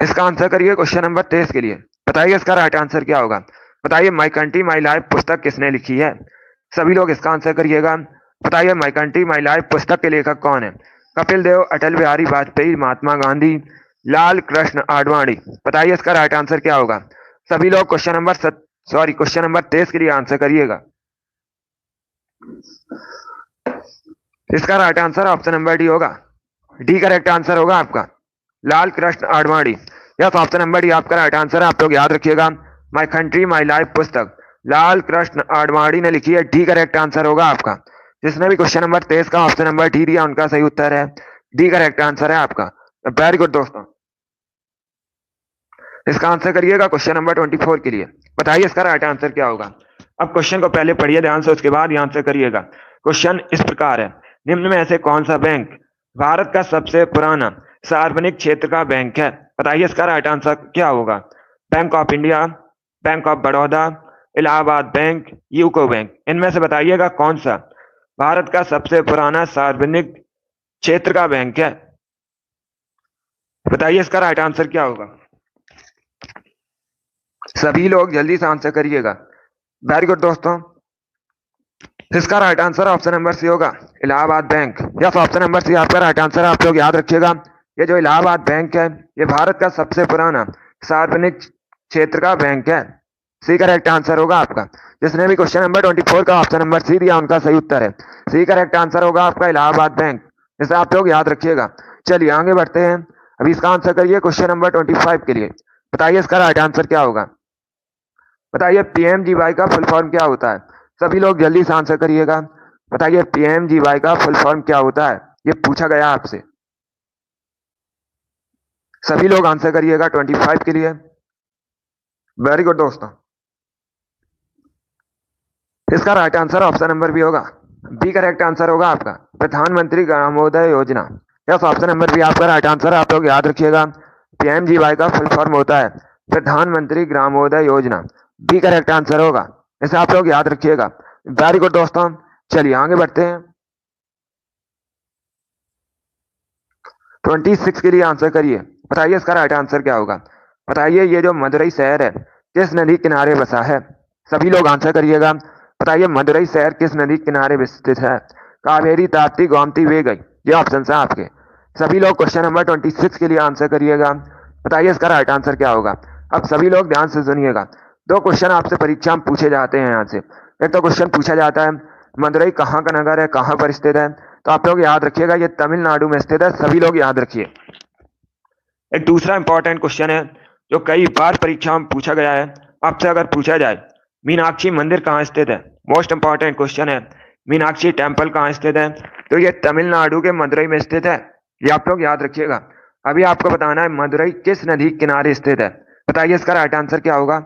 इसका आंसर करिए क्वेश्चन नंबर 23 के लिए। बताइए इसका राइट आंसर क्या होगा। बताइए माई कंट्री माई लाइफ पुस्तक किसने लिखी है? सभी लोग इसका आंसर करिएगा। बताइए माई कंट्री माई लाइफ पुस्तक के लेखक कौन है? कपिल देव, अटल बिहारी वाजपेयी, महात्मा गांधी, लाल कृष्ण आडवाणी। बताइए इसका राइट आंसर क्या होगा। सभी लोग क्वेश्चन नंबर 23 के लिए आंसर करिएगा। इसका right answer option number D होगा। डी करेक्ट आंसर होगा आपका, Lal Krishna Advani. Yes, option number D आपका राइट आंसर है। आप लोग याद रखिएगा माई कंट्री माई लाइफ पुस्तक लाल कृष्ण आडवाणी ने लिखी है। डी करेक्ट आंसर होगा आपका। जिसने भी क्वेश्चन नंबर 23 का ऑप्शन नंबर डी दिया उनका सही उत्तर है डी करेक्ट आंसर है आपका। वेरी गुड दोस्तों। इसका आंसर करिएगा क्वेश्चन नंबर 24 के लिए। बताइए इसका राइट आंसर क्या होगा। अब क्वेश्चन को पहले पढ़िए ध्यान से, उसके बाद ये आंसर करिएगा। क्वेश्चन इस प्रकार है, निम्न में से कौन सा बैंक भारत का सबसे पुराना सार्वजनिक क्षेत्र का बैंक है? बताइए इसका राइट आंसर क्या होगा। Bank of India, bank of Baroda, Allahabad bank, UCO bank. इनमें से बताइएगा कौन सा भारत का सबसे पुराना सार्वजनिक क्षेत्र का बैंक है। बताइए इसका राइट आंसर क्या होगा। सभी लोग जल्दी से आंसर करिएगा। वेरी गुड दोस्तों। इसका right answer option number C होगा, Allahabad bank. Yes, option number C आपका राइट आंसर। आप लोग याद रखिएगा ये जो इलाहाबाद बैंक है ये भारत का सबसे पुराना सार्वजनिक क्षेत्र का बैंक है। सी करेक्ट आंसर होगा आपका। जिसने भी क्वेश्चन नंबर 24 का ऑप्शन नंबर सी दिया उनका सही उत्तर है। सी करेक्ट आंसर होगा आपका, इलाहाबाद बैंक। इसे आप लोग याद रखिएगा। चलिए आगे बढ़ते हैं। अभी इसका आंसर करिए क्वेश्चन नंबर 25 के लिए। बताइए इसका राइट आंसर क्या होगा। बताइए पीएमजीवाई का फुल फॉर्म क्या होता है। सभी लोग जल्दी से आंसर करिएगा। बताइए पीएमजीवाई का फुल फॉर्म क्या होता है, ये पूछा गया आपसे। सभी लोग आंसर करिएगा 25 के लिए। वेरी गुड दोस्तों। इसका right answer option number B होगा। बी करेक्ट आंसर होगा आपका, Pradhanmantri Gramodaya Yojana. Yes, option number B आपका राइट आंसर। आप लोग याद रखिएगा पीएमजीवाई का फुल फॉर्म होता है प्रधानमंत्री ग्रामोदय योजना। बी करेक्ट आंसर होगा। इसे आप लोग याद रखिएगा। वेरी गुड दोस्तों। चलिए आगे बढ़ते हैं। 26 के लिए आंसर करिए। बताइए इसका राइट आंसर क्या होगा। बताइए ये जो मदुरई शहर है किस नदी किनारे बसा है। सभी लोग आंसर करिएगा। बताइए मदुरई शहर किस नदी किनारे स्थित है। कावेरी, ताप्ती, गोमती, वेगई। ये ऑप्शन है आपके। सभी लोग क्वेश्चन नंबर 26 के लिए आंसर करिएगा। बताइए इसका राइट आंसर क्या होगा। अब सभी लोग ध्यान से सुनिएगा। दो क्वेश्चन आपसे परीक्षा में पूछे जाते हैं यहाँ से। एक तो क्वेश्चन पूछा जाता है मदुरई कहाँ का नगर है, कहाँ पर स्थित है। तो आप लोग याद रखिएगा ये तमिलनाडु में स्थित है। सभी लोग याद रखिए। एक दूसरा इंपॉर्टेंट क्वेश्चन है जो कई बार परीक्षा में पूछा गया है, आपसे अगर पूछा जाए मीनाक्षी मंदिर कहाँ स्थित है। मोस्ट इंपॉर्टेंट क्वेश्चन है, मीनाक्षी टेम्पल कहाँ स्थित है। तो ये तमिलनाडु के मदुरई में स्थित है। ये आप लोग याद रखिएगा। अभी आपको बताना है मदुरई किस नदी किनारे स्थित है। बताइए इसका राइट आंसर क्या होगा।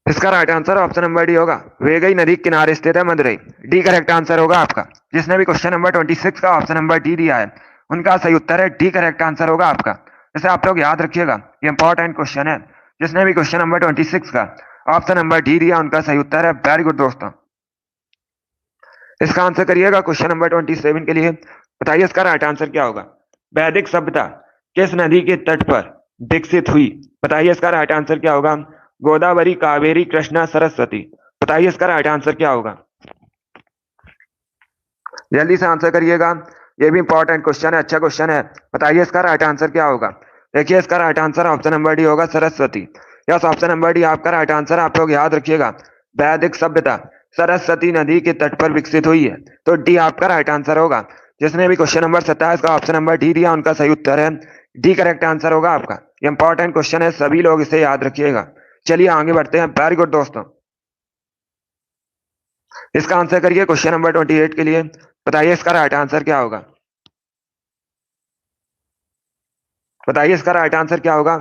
इसका right answer option number D होगा, वेगई नदी किनारे स्थित है मदुरई। डी करेक्ट आंसर होगा आपका। जिसने भी क्वेश्चन नंबर 26 का ऑप्शन नंबर डी दिया है उनका सही उत्तर है डी करेक्ट आंसर होगा आपका। इसे आप लोग याद रखिएगा, ये इंपॉर्टेंट क्वेश्चन है। जिसने भी क्वेश्चन नंबर 26 का ऑप्शन नंबर डी दिया उनका सही उत्तर है। वेरी गुड दोस्तों। इसका आंसर करिएगा क्वेश्चन नंबर 27 के लिए। बताइए इसका राइट आंसर क्या होगा। वैदिक सभ्यता किस नदी के तट पर विकसित हुई। बताइए इसका राइट आंसर क्या होगा। गोदावरी, कावेरी, कृष्णा, सरस्वती। बताइए इसका राइट आंसर क्या होगा। जल्दी से आंसर करिएगा। ये भी इंपॉर्टेंट क्वेश्चन है, अच्छा क्वेश्चन है। बताइए इसका राइट आंसर क्या होगा। देखिए इसका right answer option number D होगा, Saraswati. Yes, option number D आपका राइट आंसर। आप लोग याद रखिएगा वैदिक सभ्यता सरस्वती नदी के तट पर विकसित हुई है। तो डी आपका राइट आंसर होगा। जिसने भी क्वेश्चन नंबर 27 का ऑप्शन नंबर डी दिया उनका सही उत्तर है डी करेक्ट आंसर होगा आपका। इंपॉर्टेंट क्वेश्चन है, सभी लोग इसे याद रखिएगा। चलिए आगे बढ़ते हैं। वेरी गुड दोस्तों। इसका आंसर करिए क्वेश्चन नंबर 28 के लिए। बताइए इसका राइट आंसर क्या होगा। बताइए इसका राइट आंसर क्या होगा।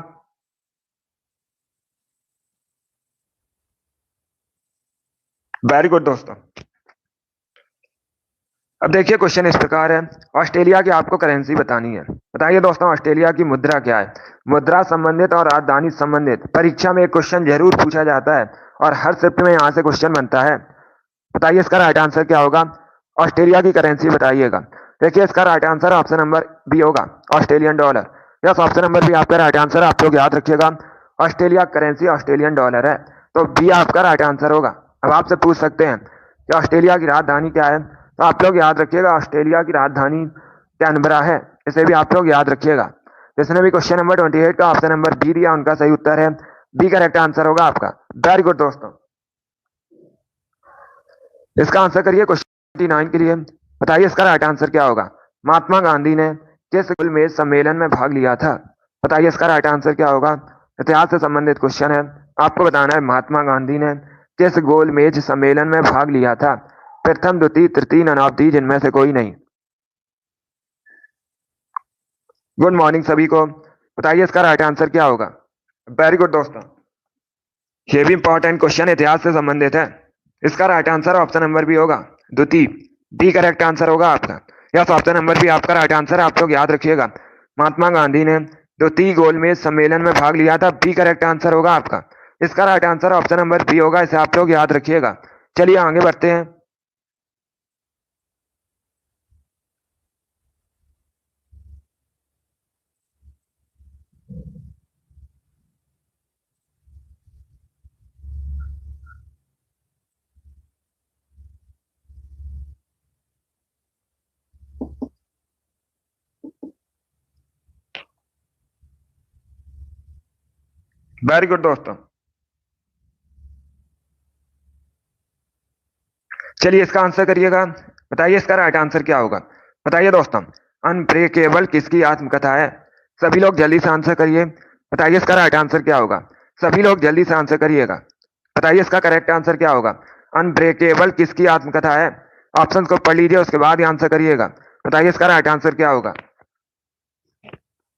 वेरी गुड दोस्तों। अब देखिए क्वेश्चन इस प्रकार है, ऑस्ट्रेलिया की आपको करेंसी बतानी है। बताइए दोस्तों ऑस्ट्रेलिया की मुद्रा क्या है। मुद्रा संबंधित और राजधानी संबंधित परीक्षा में एक क्वेश्चन जरूर पूछा जाता है और हर शिफ्ट में यहाँ से क्वेश्चन बनता है। बताइए इसका राइट आंसर क्या होगा। ऑस्ट्रेलिया की करेंसी बताइएगा। देखिए इसका right answer option number B होगा, Australian dollar. Yes, option number B आपका राइट आंसर, आप लोग याद रखिएगा। ऑस्ट्रेलिया करेंसी ऑस्ट्रेलियन डॉलर है, तो बी आपका राइट आंसर होगा। अब आपसे पूछ सकते हैं कि ऑस्ट्रेलिया की राजधानी क्या है, तो आप लोग याद रखिएगा ऑस्ट्रेलिया की राजधानी कैनबरा है, इसे भी आप लोग याद रखिएगा। जिसने भी क्वेश्चन नंबर 28 का ऑप्शन नंबर बी दिया उनका सही उत्तर है बी, करेक्ट आंसर होगा आपका। वेरी गुड दोस्तों। इसका आंसर करिए क्वेश्चन 29 के लिए। बताइए इसका राइट आंसर क्या होगा। महात्मा गांधी ने किस गोलमेज सम्मेलन में भाग लिया था। बताइए इसका राइट आंसर क्या होगा। इतिहास से संबंधित क्वेश्चन है, आपको बताना है महात्मा गांधी ने किस गोलमेज सम्मेलन में भाग लिया था। प्रथम, द्वितीय, तृतीय, ननावती, जिनमें से कोई नहीं। गुड मॉर्निंग सभी को। बताइए इसका राइट आंसर क्या होगा। वेरी गुड दोस्तों, ये भी इंपॉर्टेंट क्वेश्चन इतिहास से संबंधित है। इसका right answer option number B होगा, द्वितीय। बी करेक्ट आंसर होगा आपका। यस, ऑप्शन नंबर बी आपका राइट आंसर, आप लोग याद रखिएगा। महात्मा गांधी ने द्वितीय गोलमेज सम्मेलन में भाग लिया था, बी करेक्ट आंसर होगा आपका। इसका right answer option number B होगा, इसे आप लोग याद रखिएगा। चलिए आगे बढ़ते हैं। वेरी गुड दोस्तों। चलिए इसका आंसर करिएगा। बताइए इसका राइट आंसर क्या होगा। बताइए दोस्तों अनब्रेकेबल किसकी आत्मकथा है। सभी लोग जल्दी से आंसर करिए। बताइए इसका राइट आंसर क्या होगा। सभी लोग जल्दी से आंसर करिएगा। बताइए इसका करेक्ट आंसर क्या होगा। अनब्रेकेबल किसकी आत्मकथा है। ऑप्शन को पढ़ लीजिए, उसके बाद ही आंसर करिएगा। बताइए इसका राइट आंसर क्या होगा।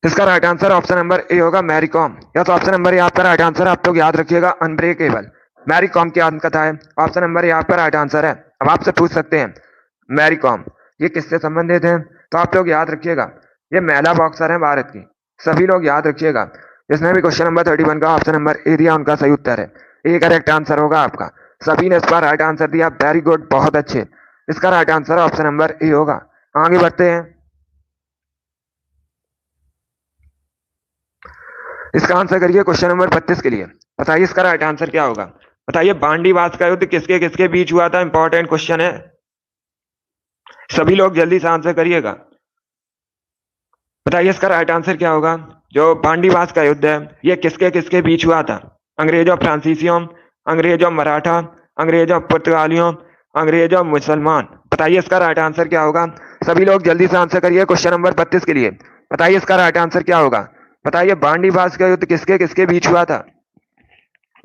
इसका right answer option number A होगा, मैरी कॉम। या तो ऑप्शन नंबर ए आपका राइट आंसर, आप लोग याद रखिएगा। अनब्रेकेबल मैरी कॉम की आत्मकथा है, ऑप्शन नंबर ए आपका राइट आंसर है। अब आपसे पूछ सकते हैं मैरी कॉम ये किससे संबंधित है, तो आप लोग याद रखिएगा ये महिला बॉक्सर है भारत की। सभी लोग याद रखिएगा। जिसने भी क्वेश्चन नंबर 31 का ऑप्शन नंबर ए दिया उनका सही उत्तर है, ए करेक्ट आंसर होगा आपका। सभी ने इस बार राइट आंसर दिया, वेरी गुड, बहुत अच्छे। इसका right answer option number A होगा। आगे बढ़ते हैं। इसका आंसर करिए क्वेश्चन नंबर 32 के लिए। बताइए इसका राइट आंसर क्या होगा। बताइए बांडीवास का युद्ध किसके किसके बीच हुआ था, इंपॉर्टेंट क्वेश्चन है। सभी लोग जल्दी से आंसर करिएगा। बताइए इसका राइट आंसर क्या होगा। जो बांडीवास का युद्ध है ये किसके किसके बीच हुआ था। अंग्रेजों फ्रांसीसियों, अंग्रेजों मराठा, अंग्रेजों पुर्तगालियों, अंग्रेजों मुसलमान। बताइए इसका राइट आंसर क्या होगा। सभी लोग जल्दी से आंसर करिए क्वेश्चन नंबर 32 के लिए। बताइए इसका राइट आंसर क्या होगा। बताइए बांडीवास का युद्ध किसके किसके बीच हुआ था।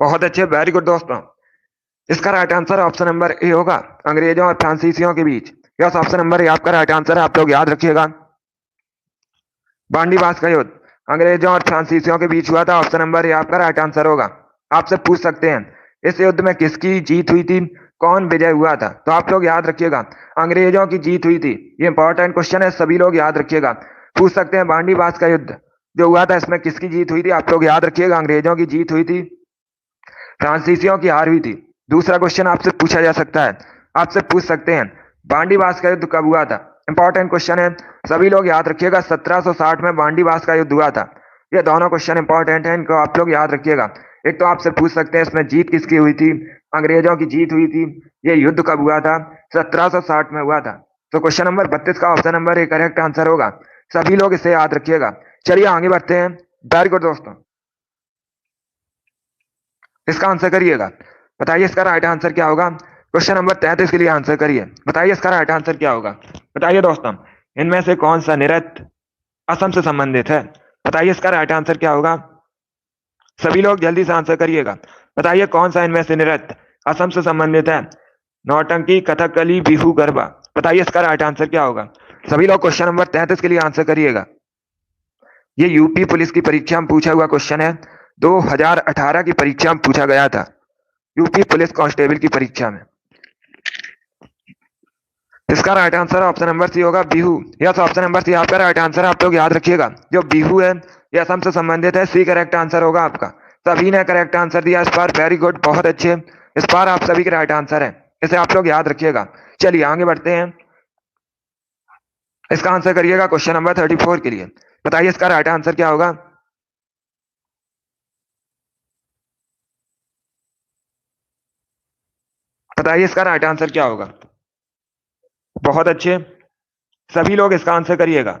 बहुत अच्छे, वेरी गुड दोस्तों। इसका right answer option number A होगा, अंग्रेजों और फ्रांसीसियों के बीच। यस, ऑप्शन नंबर ए आपका राइट आंसर है, आप लोग याद रखिएगा। बांडीवास का युद्ध अंग्रेजों और फ्रांसीसियों के बीच हुआ था, ऑप्शन नंबर ए आपका राइट आंसर होगा। आपसे पूछ सकते हैं इस युद्ध में किसकी जीत हुई थी, कौन विजय हुआ था, तो आप लोग याद रखिएगा अंग्रेजों की जीत हुई थी। ये इंपॉर्टेंट क्वेश्चन है, सभी लोग याद रखिएगा। पूछ सकते हैं बांडीवास का युद्ध जो हुआ था इसमें किसकी जीत हुई थी, आप लोग याद रखिएगा अंग्रेजों की जीत हुई थी, फ्रांसीसियों की हार हुई थी। दूसरा क्वेश्चन आपसे पूछा जा सकता है, आपसे पूछ सकते हैं बांडीवास का युद्ध कब हुआ था। इंपॉर्टेंट क्वेश्चन है, सभी लोग याद रखिएगा 1760 में बांडीवास का युद्ध हुआ था। ये दोनों क्वेश्चन इंपॉर्टेंट हैं, इनको आप लोग याद रखिएगा। एक तो आपसे पूछ सकते हैं इसमें जीत किसकी हुई थी, अंग्रेजों की जीत हुई थी। ये युद्ध कब हुआ था, 1760 में हुआ था। तो क्वेश्चन नंबर 32 का option number A correct answer होगा। सभी लोग इसे याद रखिएगा। चलिए आगे बढ़ते हैं। वेरी गुड दोस्तों, इसका आंसर करिएगा। बताइए इसका राइट आंसर क्या होगा। क्वेश्चन नंबर 33 के लिए आंसर करिए। बताइए इसका राइट आंसर क्या होगा। बताइए दोस्तों इनमें से कौन सा नृत्य असम से संबंधित है। बताइए इसका राइट आंसर क्या होगा। सभी लोग जल्दी से आंसर करिएगा। बताइए कौन सा इनमें से नृत्य असम से संबंधित है। नौटंकी, कथकली, बिहू, गरबा। बताइए इसका राइट आंसर क्या होगा। सभी लोग क्वेश्चन नंबर 33 के लिए आंसर करिएगा। ये यूपी पुलिस की परीक्षा में पूछा हुआ क्वेश्चन है, 2018 की परीक्षा में पूछा गया था, यूपी पुलिस कांस्टेबल की परीक्षा में। इसका right answer option number C होगा Bihu. Yes, option number C आपका राइट आंसर है। आप लोग याद रखिएगा जो बिहू है ये असम से संबंधित है। सी करेक्ट आंसर होगा आपका। सभी ने करेक्ट आंसर दिया इस बार, वेरी गुड, बहुत अच्छे। इस बार आप सभी के राइट आंसर है, इसे आप लोग याद रखिएगा। चलिए आगे बढ़ते हैं। इसका आंसर करिएगा क्वेश्चन नंबर 34 के लिए। बताइए इसका राइट आंसर क्या होगा। बताइए इसका राइट आंसर क्या होगा। बहुत अच्छे, सभी लोग इसका आंसर करिएगा।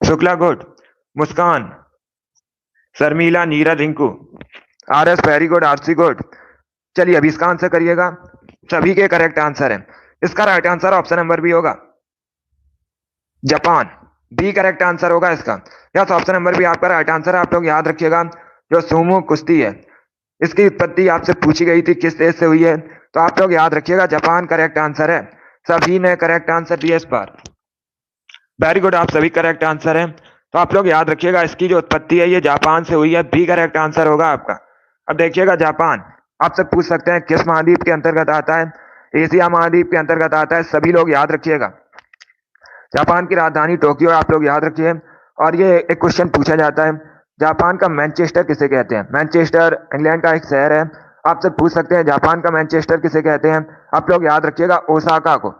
Shukla good, Muskan, Sharmila, Neeraj, Rinku, R S very good, RC good. चलिए अभी इसका आंसर करिएगा। सभी के करेक्ट आंसर है। इसका right answer option number B होगा जापान। बी करेक्ट आंसर होगा इसका। यस, ऑप्शन नंबर बी आपका राइट आंसर है। आप लोग याद रखिएगा जो सूमो कुश्ती है इसकी उत्पत्ति आपसे पूछी गई थी किस देश से हुई है, तो आप लोग याद रखिएगा जापान करेक्ट आंसर है। सभी ने करेक्ट आंसर दिया इस बार, वेरी गुड, आप सभी करेक्ट आंसर है। तो आप लोग याद रखिएगा इसकी जो उत्पत्ति है ये जापान से हुई है। बी करेक्ट आंसर होगा आपका। अब देखिएगा जापान आपसे पूछ सकते हैं किस महाद्वीप के अंतर्गत आता है। एशिया महाद्वीप के अंतर्गत आता है। सभी लोग याद रखिएगा जापान की राजधानी टोक्यो, आप लोग याद रखिए। और ये एक क्वेश्चन पूछा जाता है जापान का मैनचेस्टर किसे कहते हैं। मैनचेस्टर इंग्लैंड का एक शहर है। आपसे पूछ सकते हैं जापान का मैनचेस्टर किसे कहते हैं। आप लोग याद रखिएगा ओसाका को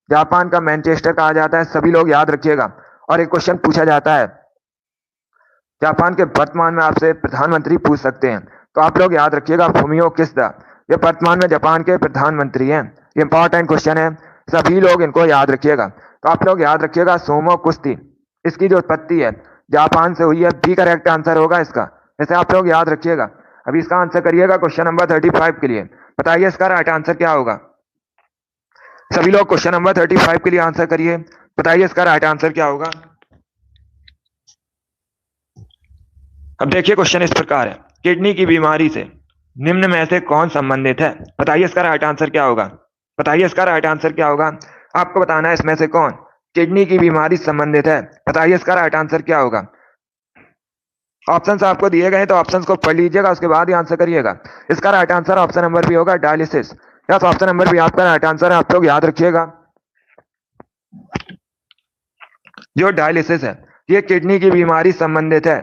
जापान का मैनचेस्टर कहा जाता है। सभी लोग याद रखिएगा। और एक क्वेश्चन पूछा जाता है जापान के वर्तमान में आपसे प्रधानमंत्री पूछ सकते हैं, तो आप लोग याद रखिएगा फुमियो किशिदा, ये वर्तमान में जापान के प्रधानमंत्री हैं। ये इंपॉर्टेंट क्वेश्चन है, सभी लोग इनको याद रखिएगा। तो आप लोग याद रखिएगा सोमो कुश्ती इसकी जो उत्पत्ति है जापान से हुई है। बी करेक्ट आंसर होगा इसका, इसे आप लोग याद रखिएगा। अभी इसका आंसर करिएगा क्वेश्चन नंबर 35 के लिए। बताइए इसका राइट आंसर क्या होगा। सभी लोग क्वेश्चन नंबर 35 के लिए आंसर करिए। बताइए इसका राइट आंसर क्या होगा। अब देखिए क्वेश्चन इस प्रकार है, किडनी की बीमारी से निम्न में से कौन संबंधित है। बताइए इसका राइट आंसर क्या होगा। बताइए इसका राइट आंसर क्या होगा। आपको बताना है इसमें से कौन किडनी की बीमारी से संबंधित है। बताइए इसका राइट आंसर क्या होगा। ऑप्शंस आपको दिए गए तो ऑप्शंस को पढ़ लीजिएगा, उसके बाद ही आंसर करिएगा। इसका right answer option number B होगा dialysis. Yes, option number B आपका राइट आंसर है। आप लोग याद रखिएगा जो डायलिसिस है ये किडनी की बीमारी संबंधित है।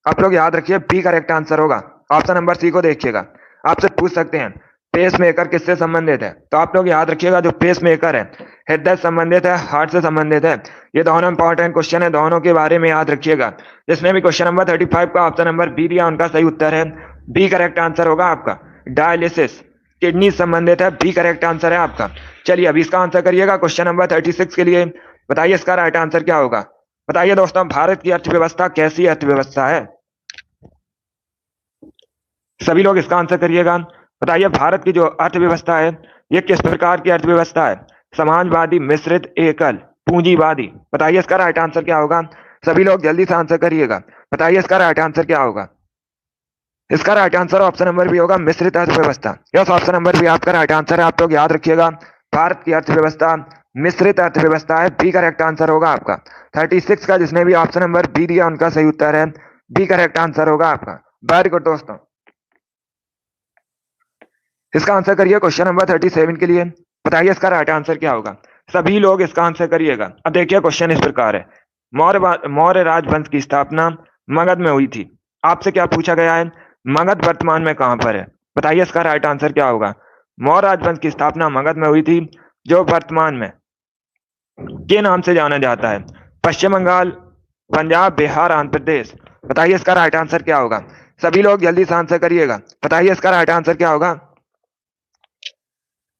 आप लोग याद रखिए बी करेक्ट आंसर होगा। ऑप्शन नंबर सी को देखिएगा। आपसे पूछ सकते हैं पेस मेकर किससे संबंधित है, तो आप लोग याद रखिएगा जो पेस मेकर है हृदय संबंधित है, हार्ट से संबंधित है। ये दोनों इंपॉर्टेंट क्वेश्चन है, दोनों के बारे में याद रखिएगा। जिसने भी क्वेश्चन नंबर 35 का ऑप्शन नंबर बी दिया उनका सही उत्तर है। बी करेक्ट आंसर होगा आपका डायलिसिस, किडनी संबंधित है। बी करेक्ट आंसर है आपका। चलिए अभी इसका आंसर करिएगा क्वेश्चन नंबर 36 के लिए। बताइए इसका राइट आंसर क्या होगा। बताइए दोस्तों भारत की अर्थव्यवस्था कैसी अर्थव्यवस्था है। सभी लोग इसका आंसर करिएगा। बताइए भारत की जो अर्थव्यवस्था है ये किस प्रकार की अर्थव्यवस्था है। समाजवादी, मिश्रित, एकल, पूंजीवादी। बताइए इसका राइट आंसर क्या होगा। सभी लोग जल्दी से आंसर करिएगा। बताइए इसका राइट आंसर क्या होगा। इसका right answer option number B होगा मिश्रित अर्थव्यवस्था। यस, ऑप्शन नंबर बी आपका राइट आंसर है। आप लोग याद रखिएगा भारत की अर्थव्यवस्था मिश्रित अर्थव्यवस्था है। बी करेक्ट आंसर होगा आपका। 36 का जिसने भी ऑप्शन नंबर बी दिया उनका सही उत्तर है। बी करेक्ट आंसर होगा आपका। वेरी गुड दोस्तों, इसका आंसर करिए क्वेश्चन नंबर 37 के लिए। बताइए इसका राइट आंसर क्या होगा। सभी लोग इसका आंसर करिएगा। अब देखिए क्वेश्चन इस प्रकार है, मौर्य राजवंश की स्थापना मगध में हुई थी। आपसे क्या पूछा गया है, मगध वर्तमान में कहां पर है। बताइए इसका राइट आंसर क्या होगा। मौर्य राजवंश की स्थापना मगध में हुई थी जो वर्तमान में के नाम से जाना जाता है। पश्चिम बंगाल, पंजाब, बिहार, आंध्र प्रदेश। बताइए इसका राइट आंसर क्या होगा। सभी लोग जल्दी से आंसर करिएगा। बताइए इसका राइट आंसर क्या होगा।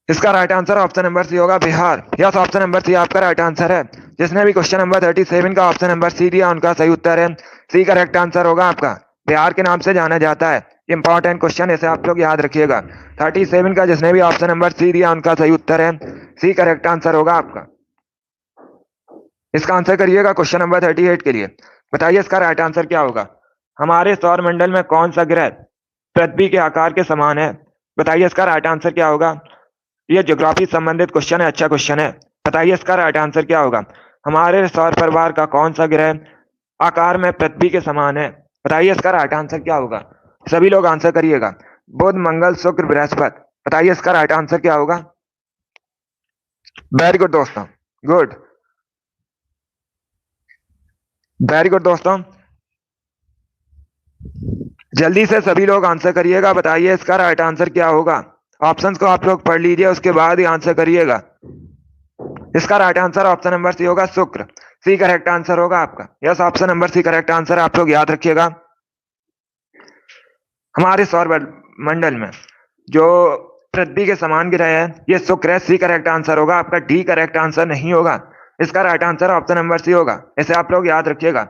इसका right answer option number C होगा Bihar. Yes, option number C आपका राइट आंसर है। जिसने भी क्वेश्चन नंबर 37 का ऑप्शन नंबर सी दिया उनका सही उत्तर है। सी करेक्ट आंसर होगा आपका। बिहार के नाम से जाना जाता है। इंपॉर्टेंट क्वेश्चन इसे आप लोग याद रखिएगा। 37 का जिसने भी ऑप्शन नंबर सी दिया उनका सही उत्तर है। सी करेक्ट आंसर होगा आपका। इसका आंसर करिएगा क्वेश्चन नंबर 38 के लिए। बताइए इसका राइट आंसर क्या होगा। हमारे सौर मंडल में कौन सा ग्रह पृथ्वी के आकार के समान है। बताइए इसका राइट आंसर क्या होगा। ये ज्योग्राफी संबंधित क्वेश्चन है, अच्छा क्वेश्चन है। बताइए इसका राइट आंसर क्या होगा। हमारे सौर परिवार का कौन सा ग्रह आकार में पृथ्वी के समान है। बताइए इसका राइट आंसर क्या होगा। सभी लोग आंसर करिएगा। बुध, मंगल, शुक्र, बृहस्पति। बताइए इसका राइट आंसर क्या होगा। वेरी गुड दोस्तों, गुड, वेरी गुड दोस्तों, जल्दी से सभी लोग आंसर करिएगा। बताइए इसका राइट आंसर क्या होगा। ऑप्शंस को आप लोग पढ़ लीजिए, उसके बाद ही आंसर करिएगा। इसका right answer option number C होगा, शुक्र। सी करेक्ट आंसर होगा आपका। Yes, option number C correct answer, आप लोग याद रखिएगा। हमारे सौर मंडल में जो पृथ्वी के समान ग्रह है ये शुक्र है। सी करेक्ट आंसर होगा आपका, डी करेक्ट आंसर नहीं होगा। इसका right answer option number C होगा। इसे आप लोग याद रखिएगा,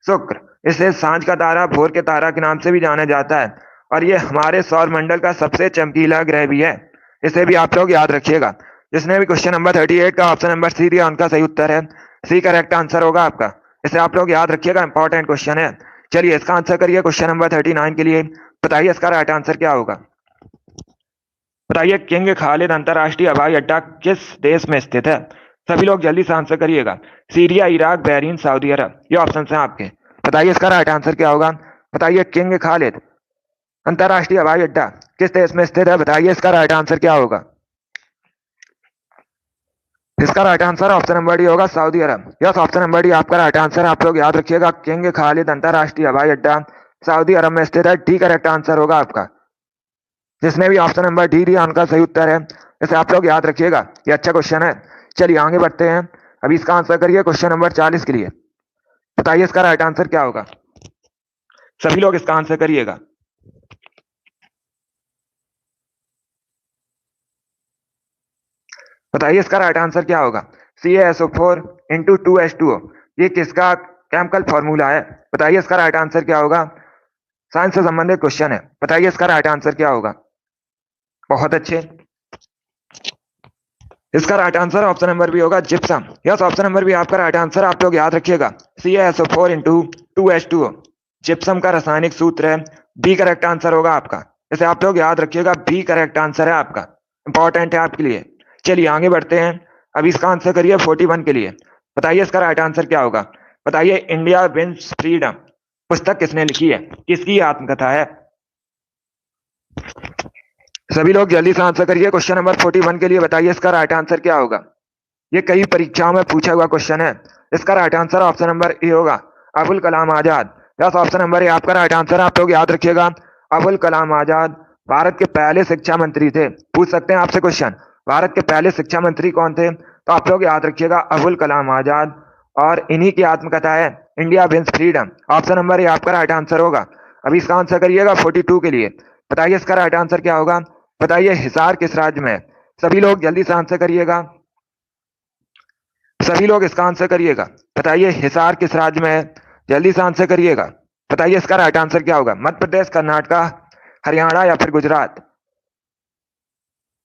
शुक्र। इसे सांझ का तारा, भोर के तारा के नाम से भी जाना जाता है और ये हमारे सौर मंडल का सबसे चमकीला ग्रह भी है। इसे भी आप लोग याद रखिएगा। जिसने भी क्वेश्चन नंबर 38 का ऑप्शन नंबर सी दिया उनका सही उत्तर है। सी करेक्ट आंसर होगा आपका। इसे आप लोग याद रखिएगा, इंपॉर्टेंट क्वेश्चन है। चलिए इसका आंसर करिए क्वेश्चन नंबर 39 के लिए। बताइए इसका राइट आंसर क्या होगा। बताइए किंग खालिद अंतरराष्ट्रीय हवाई अड्डा किस देश में स्थित है। सभी लोग जल्दी से आंसर करिएगा। सीरिया, इराक, बहरीन, सऊदी अरब, ये ऑप्शन है आपके। बताइए इसका राइट आंसर क्या होगा। बताइए किंग खालिद अंतरराष्ट्रीय हवाई अड्डा किस देश में स्थित है। बताइए इसका राइट आंसर क्या होगा। इसका right answer option number D होगा, सऊदी अरब। यस, ऑप्शन नंबर डी आपका राइट आंसर। आप लोग याद रखिएगा, किंग खालिद अंतरराष्ट्रीय हवाई अड्डा सऊदी अरब में स्थित है। डी करेक्ट आंसर होगा आपका। जिसने भी ऑप्शन नंबर डी दिया उनका सही उत्तर है। इसे आप लोग याद रखिएगा, ये अच्छा क्वेश्चन है। चलिए आगे बढ़ते हैं। अभी इसका आंसर करिए क्वेश्चन नंबर 40 के लिए। बताइए इसका राइट आंसर क्या होगा। सभी लोग इसका आंसर करिएगा। बताइए इसका राइट आंसर क्या होगा। CaSO4 इंटू 2H2O, ये किसका केमिकल फॉर्मूला है। बताइए इसका राइट आंसर क्या होगा। साइंस से संबंधित क्वेश्चन है। बताइए इसका राइट आंसर क्या होगा। बहुत अच्छे, इसका right answer option number B होगा, gypsum. Yes, option number B आपका राइट आंसर। आप लोग याद रखिएगा, CaSO4 इंटू 2H2O जिप्सम का रासायनिक सूत्र है। बी करेक्ट आंसर होगा आपका। इसे आप लोग याद रखिएगा, बी करेक्ट आंसर है आपका, इंपॉर्टेंट है आपके लिए। चलिए आगे बढ़ते हैं। अभी इसका आंसर करिए 41 के लिए। बताइए इसका राइट आंसर क्या होगा। बताइए इंडिया विंस फ्रीडम पुस्तक किसने लिखी है, किसकी आत्मकथा है। सभी लोग जल्दी से आंसर करिए क्वेश्चन नंबर 41 के लिए। बताइए इसका राइट आंसर क्या होगा। ये कई परीक्षाओं में पूछा हुआ क्वेश्चन है। इसका right answer option number A होगा, Abul Kalam Azad. Yes, option number A आपका राइट आंसर। आप लोग याद रखिएगा, अबुल कलाम आजाद भारत के पहले शिक्षा मंत्री थे। पूछ सकते हैं आपसे क्वेश्चन, भारत के पहले शिक्षा मंत्री कौन थे। तो आप लोग याद रखिएगा, अबुल कलाम आजाद। और इन्हीं की आत्मकथा है India wins freedom. Option number A आपका राइट आंसर होगा। अभी इसका आंसर करिएगा 42 के लिए। बताइए इसका राइट आंसर क्या होगा। बताइए हिसार किस राज्य में है। सभी लोग जल्दी से आंसर करिएगा। सभी लोग इसका आंसर करिएगा। बताइए हिसार किस राज्य में है, जल्दी से आंसर करिएगा। बताइए इसका राइट आंसर क्या होगा। मध्य प्रदेश, कर्नाटका, हरियाणा या फिर गुजरात।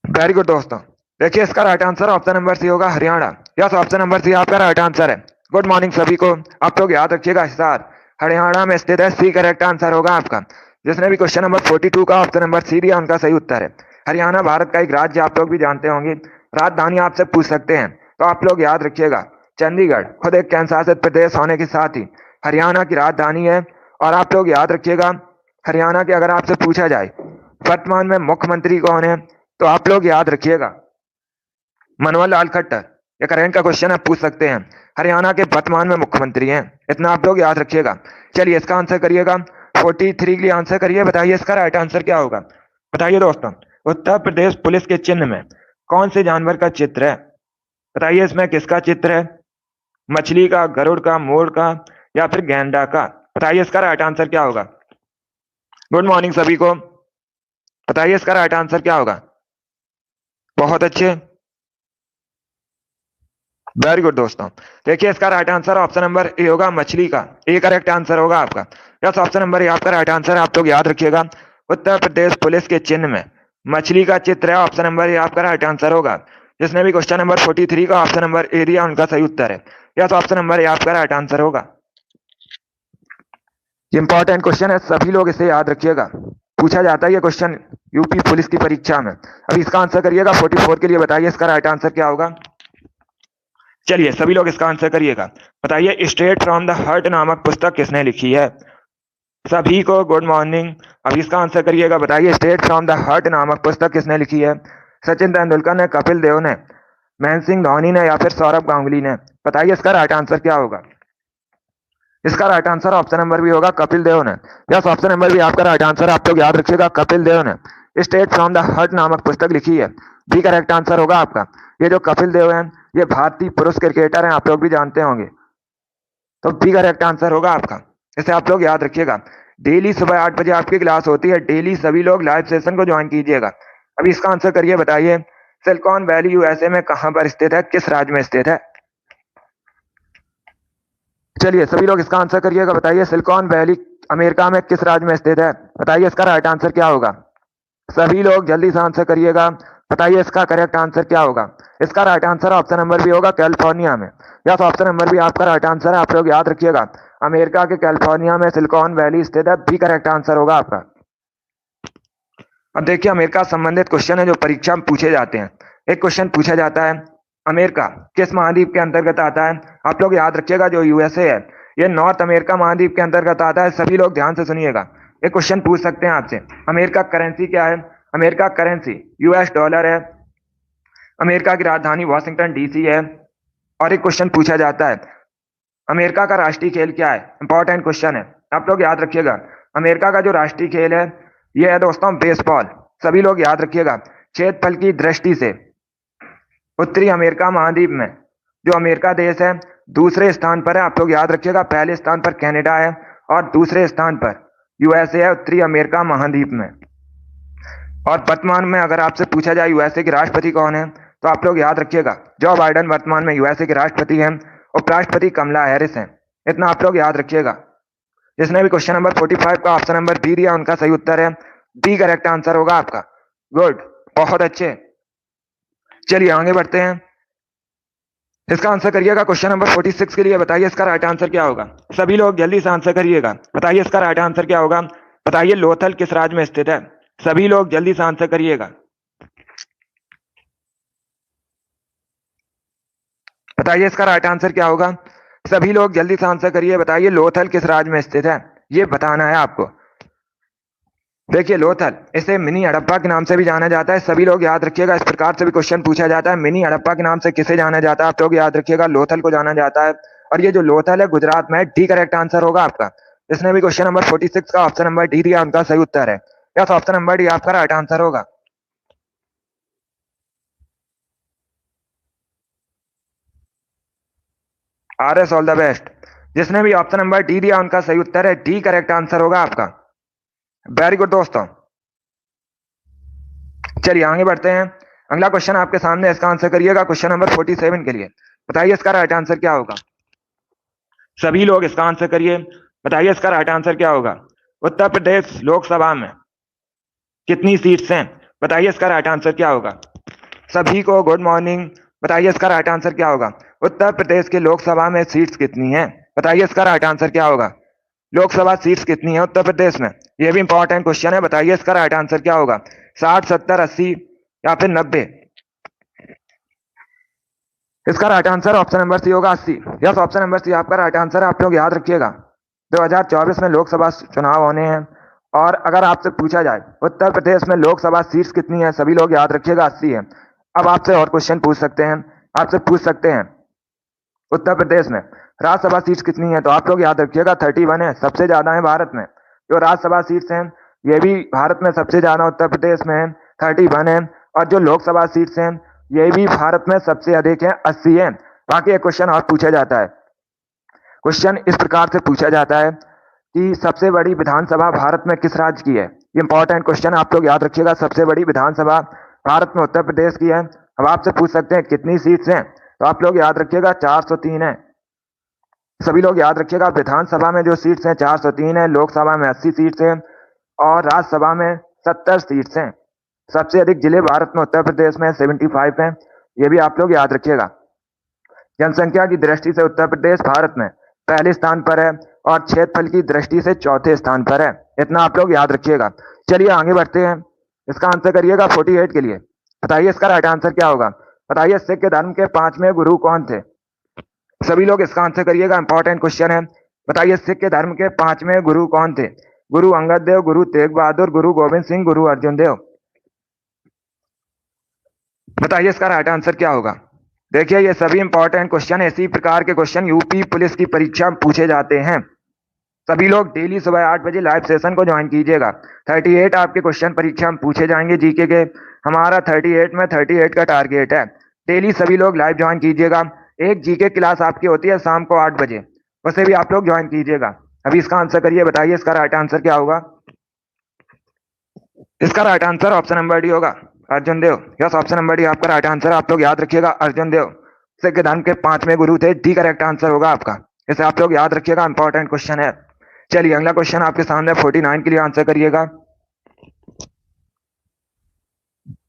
वेरी गुड दोस्तों, देखिए इसका right answer option number C होगा, Haryana. Yes, option number C आपका राइट आंसर है। गुड मॉर्निंग सभी को। आप लोग याद रखिएगा, हिसार हरियाणा में स्थित है। सी करेक्ट आंसर होगा आपका। जिसने भी क्वेश्चन नंबर 42 का ऑप्शन नंबर सी दिया उनका सही उत्तर है। हरियाणा भारत का एक राज्य, आप लोग भी जानते होंगे। राजधानी आपसे पूछ सकते हैं तो आप लोग याद रखिएगा, चंडीगढ़ खुद एक केंद्र शासित प्रदेश होने के साथ ही हरियाणा की राजधानी है। और आप लोग याद रखिएगा, हरियाणा के अगर आपसे पूछा जाए वर्तमान में मुख्यमंत्री कौन है, तो आप लोग याद रखिएगा मनोहर लाल खट्टर। ये करंट का क्वेश्चन आप पूछ सकते हैं। हरियाणा के वर्तमान में मुख्यमंत्री हैं, इतना आप लोग याद रखिएगा। चलिए इसका आंसर करिएगा 43 के लिए आंसर करिए। बताइए इसका राइट आंसर क्या होगा। बताइए दोस्तों, उत्तर प्रदेश पुलिस के चिन्ह में कौन से जानवर का चित्र है। बताइए इसमें किसका चित्र है, मछली का, गरुड़ का, मोर का या फिर गैंडा का। बताइए इसका राइट आंसर क्या होगा। गुड मॉर्निंग सभी को। बताइए इसका राइट आंसर क्या होगा। बहुत अच्छे, वेरी गुड दोस्तों। देखिए इसका right answer option number A होगा, मछली का। ए करेक्ट आंसर होगा आपका। यस, ऑप्शन नंबर ए आपका राइट आंसर। आप लोग याद रखिएगा, उत्तर प्रदेश पुलिस के चिन्ह में मछली का चित्र है। ऑप्शन नंबर ए आपका राइट आंसर होगा। जिसने भी क्वेश्चन नंबर 43 का ऑप्शन नंबर ए दिया उनका सही उत्तर है। यस, ऑप्शन नंबर ए आपका राइट आंसर होगा। इंपॉर्टेंट क्वेश्चन है, सभी लोग इसे याद रखिएगा। पूछा जाता है ये क्वेश्चन यूपी पुलिस की परीक्षा में। अभी इसका आंसर करिएगा 44 के लिए। बताइए इसका राइट आंसर क्या होगा। चलिए सभी लोग इसका आंसर करिएगा। बताइए स्ट्रेट फ्रॉम द हार्ट नामक पुस्तक किसने लिखी है। सभी को गुड मॉर्निंग। अब इसका आंसर करिएगा, बताइए स्टेट फ्रॉम द हर्ट नामक पुस्तक किसने लिखी है? सचिन तेंदुलकर ने, कपिल देव ने, महेंद्र सिंह धोनी ने या फिर सौरभ गांगुली ने? बताइए इसका राइट आंसर क्या होगा? इसका right answer option number B होगा, कपिल देव ने। यस, ऑप्शन नंबर बी आपका राइट आंसर। आप लोग याद रखिएगा, कपिल देव ने स्टेट फ्रॉम द हर्ट नामक पुस्तक लिखी है। बी करेक्ट आंसर होगा आपका। ये जो कपिल देव हैं, ये भारतीय पुरुष क्रिकेटर हैं, आप लोग भी जानते होंगे, तो बी करेक्ट आंसर होगा आपका। इसे आप लोग याद रखिएगा। डेली सुबह 8 बजे आपकी क्लास होती है, डेली सभी लोग लाइव सेशन को ज्वाइन कीजिएगा। अभी इसका आंसर करिए, बताइए सिलिकॉन वैली यूएसए में कहां पर स्थित है, किस राज्य में स्थित है? चलिए सभी लोग इसका आंसर करिएगा, बताइए सिलिकॉन वैली अमेरिका में किस राज्य में स्थित है? बताइए इसका राइट आंसर क्या होगा? सभी लोग जल्दी से आंसर करिएगा, बताइए इसका करेक्ट आंसर क्या होगा? इसका right answer option number B होगा, कैलिफोर्निया में। यस, ऑप्शन नंबर बी आपका राइट आंसर है। आप लोग याद रखिएगा, अमेरिका के कैलिफोर्निया में सिलिकॉन वैली स्थित है। बी करेक्ट आंसर होगा आपका। अब देखिए अमेरिका संबंधित क्वेश्चन है जो परीक्षा में पूछे जाते हैं। एक क्वेश्चन पूछा जाता है, अमेरिका किस महाद्वीप के अंतर्गत आता है? आप लोग याद रखिएगा, जो यूएसए है ये नॉर्थ अमेरिका महाद्वीप के अंतर्गत आता है। सभी लोग ध्यान से सुनिएगा, एक क्वेश्चन पूछ सकते हैं आपसे, अमेरिका करेंसी क्या है? अमेरिका करेंसी यूएस डॉलर है। अमेरिका की राजधानी वॉशिंगटन डीसी है। और एक क्वेश्चन पूछा जाता है, अमेरिका का राष्ट्रीय खेल क्या है? इंपॉर्टेंट क्वेश्चन है, आप लोग याद रखिएगा। अमेरिका का जो राष्ट्रीय खेल है यह है दोस्तों बेसबॉल। सभी लोग याद रखिएगा। क्षेत्रफल की दृष्टि से उत्तरी अमेरिका महाद्वीप में जो अमेरिका देश है दूसरे स्थान पर है। आप लोग याद रखिएगा, पहले स्थान पर कनाडा है और दूसरे स्थान पर यूएसए है, उत्तरी अमेरिका महाद्वीप में। और वर्तमान में अगर आपसे पूछा जाए यूएसए के राष्ट्रपति कौन है, तो आप लोग याद रखिएगा जो बाइडेन वर्तमान में यूएसए के राष्ट्रपति हैं। उपराष्ट्रपति कमला हैरिस हैं। इतना आप लोग याद रखिएगा। जिसने भी क्वेश्चन नंबर 45 का ऑप्शन नंबर बी दिया उनका सही उत्तर है बी करेक्ट आंसर होगा आपका। गुड, बहुत अच्छे। चलिए आगे बढ़ते हैं। इसका आंसर करिएगा क्वेश्चन नंबर 46 के लिए, बताइए इसका राइट आंसर क्या होगा? सभी लोग जल्दी से आंसर करिएगा, बताइए इसका राइट आंसर क्या होगा? बताइए लोथल किस राज्य में स्थित है? सभी लोग जल्दी से आंसर करिएगा, बताइए इसका राइट आंसर क्या होगा? सभी लोग जल्दी से आंसर करिए, बताइए लोथल किस राज्य में स्थित है, ये बताना है आपको। देखिए लोथल, इसे मिनी हड़प्पा के नाम से भी जाना जाता है। सभी लोग याद रखिएगा, इस प्रकार से भी क्वेश्चन पूछा जाता है। मिनी हड़प्पा के नाम से किसे जाना जाता है? आप लोग याद रखिएगा, लोथल को जाना जाता है। और ये जो लोथल है गुजरात में, डी करेक्ट आंसर होगा आपका। इसने भी क्वेश्चन नंबर 46 का ऑप्शन नंबर डी दिया, उनका सही उत्तर है। यस, ऑप्शन नंबर डी आपका राइट आंसर होगा। R S all the best. जिसने भी ऑप्शन नंबर डी दिया उनका सही उत्तर है, डी करेक्ट आंसर होगा आपका। वेरी गुड दोस्तों। चलिए आगे बढ़ते हैं। अगला क्वेश्चन आपके सामने, इसका आंसर करिएगा क्वेश्चन नंबर 47 के लिए। बताइए इसका राइट आंसर क्या होगा? सभी लोग इसका आंसर करिए, बताइए इसका राइट आंसर क्या होगा? उत्तर प्रदेश लोकसभा में कितनी सीट्स हैं? बताइए इसका राइट आंसर क्या होगा? सभी को गुड मॉर्निंग। बताइए इसका राइट आंसर क्या होगा? उत्तर प्रदेश के लोकसभा में सीट्स कितनी हैं? बताइए इसका राइट आंसर क्या होगा? लोकसभा सीट्स कितनी है उत्तर प्रदेश में? यह भी इंपॉर्टेंट क्वेश्चन है, बताइए इसका राइट आंसर क्या होगा? 60, 70, 80 या फिर 90? इसका right answer option number C होगा, 80। यस, ऑप्शन नंबर सी आपका राइट आंसर है। आप लोग याद रखिएगा, 2024 में लोकसभा चुनाव होने हैं और अगर आपसे पूछा जाए उत्तर प्रदेश में लोकसभा सीट्स कितनी है, सभी लोग याद रखिएगा 80 है। अब आपसे और क्वेश्चन पूछ सकते हैं, आपसे पूछ सकते हैं उत्तर प्रदेश में राज्यसभा सीट्स कितनी है, तो आप लोग याद रखिएगा 31 है, सबसे ज्यादा है भारत में। जो राज्यसभा सीट्स हैं ये भी भारत में सबसे ज्यादा उत्तर प्रदेश में है, 31 है। और जो लोकसभा सीट्स हैं ये भी भारत में सबसे अधिक है, 80 है। बाकी एक क्वेश्चन और पूछा जाता है। क्वेश्चन इस प्रकार से पूछा जाता है कि सबसे बड़ी विधानसभा भारत में किस राज्य की है? ये इंपॉर्टेंट क्वेश्चन आप लोग याद रखिएगा। सबसे बड़ी विधानसभा भारत में उत्तर प्रदेश की है। अब आपसे पूछ सकते हैं कितनी सीट्स हैं, तो आप लोग याद रखिएगा 403 है। सभी लोग याद रखिएगा, विधानसभा में जो सीट्स हैं 403 है, लोकसभा में 80 सीट्स हैं और राज्यसभा में 70 सीट्स हैं। सबसे अधिक जिले भारत में उत्तर प्रदेश में 75 हैं, ये भी आप लोग याद रखिएगा। जनसंख्या की दृष्टि से उत्तर प्रदेश भारत में पहले स्थान पर है और क्षेत्रफल की दृष्टि से चौथे स्थान पर है, इतना आप लोग याद रखिएगा। चलिए आगे बढ़ते हैं। इसका आंसर करिएगा 48 के लिए, बताइए इसका राइट आंसर क्या होगा? बताइए सिख धर्म के 5वें गुरु कौन थे? सभी लोग इसका आंसर करिएगा, इंपॉर्टेंट क्वेश्चन है। बताइए सिख धर्म के 5वें गुरु कौन थे? गुरु अंगद देव, गुरु तेग बहादुर, गुरु गोविंद सिंह, गुरु अर्जुन देव। बताइए इसका राइट आंसर क्या होगा। देखिए ये सभी इंपॉर्टेंट क्वेश्चन, इसी प्रकार के क्वेश्चन यूपी पुलिस की परीक्षा में पूछे जाते हैं। सभी लोग डेली सुबह 8 बजे लाइव सेशन को ज्वाइन कीजिएगा। 38 आपके क्वेश्चन परीक्षा में पूछे जाएंगे जीके के। हमारा 38 का टारगेट है। डेली सभी लोग लाइव ज्वाइन कीजिएगा। एक जीके क्लास आपकी होती है शाम को 8 बजे, उसे भी आप लोग ज्वाइन कीजिएगा। अभी इसका आंसर करिए, बताइए इसका राइट आंसर क्या होगा। इसका right answer option number D होगा, अर्जुन देव। यस, ऑप्शन नंबर डी आपका राइट आंसर। आप लोग याद रखिएगा, अर्जुन देव सिख धर्म के 5वें गुरु थे। डी करेक्ट आंसर होगा आपका। इसे आप लोग याद रखिएगा, इंपॉर्टेंट क्वेश्चन है। चलिए अगला क्वेश्चन आपके सामने 49 के लिए आंसर करिएगा।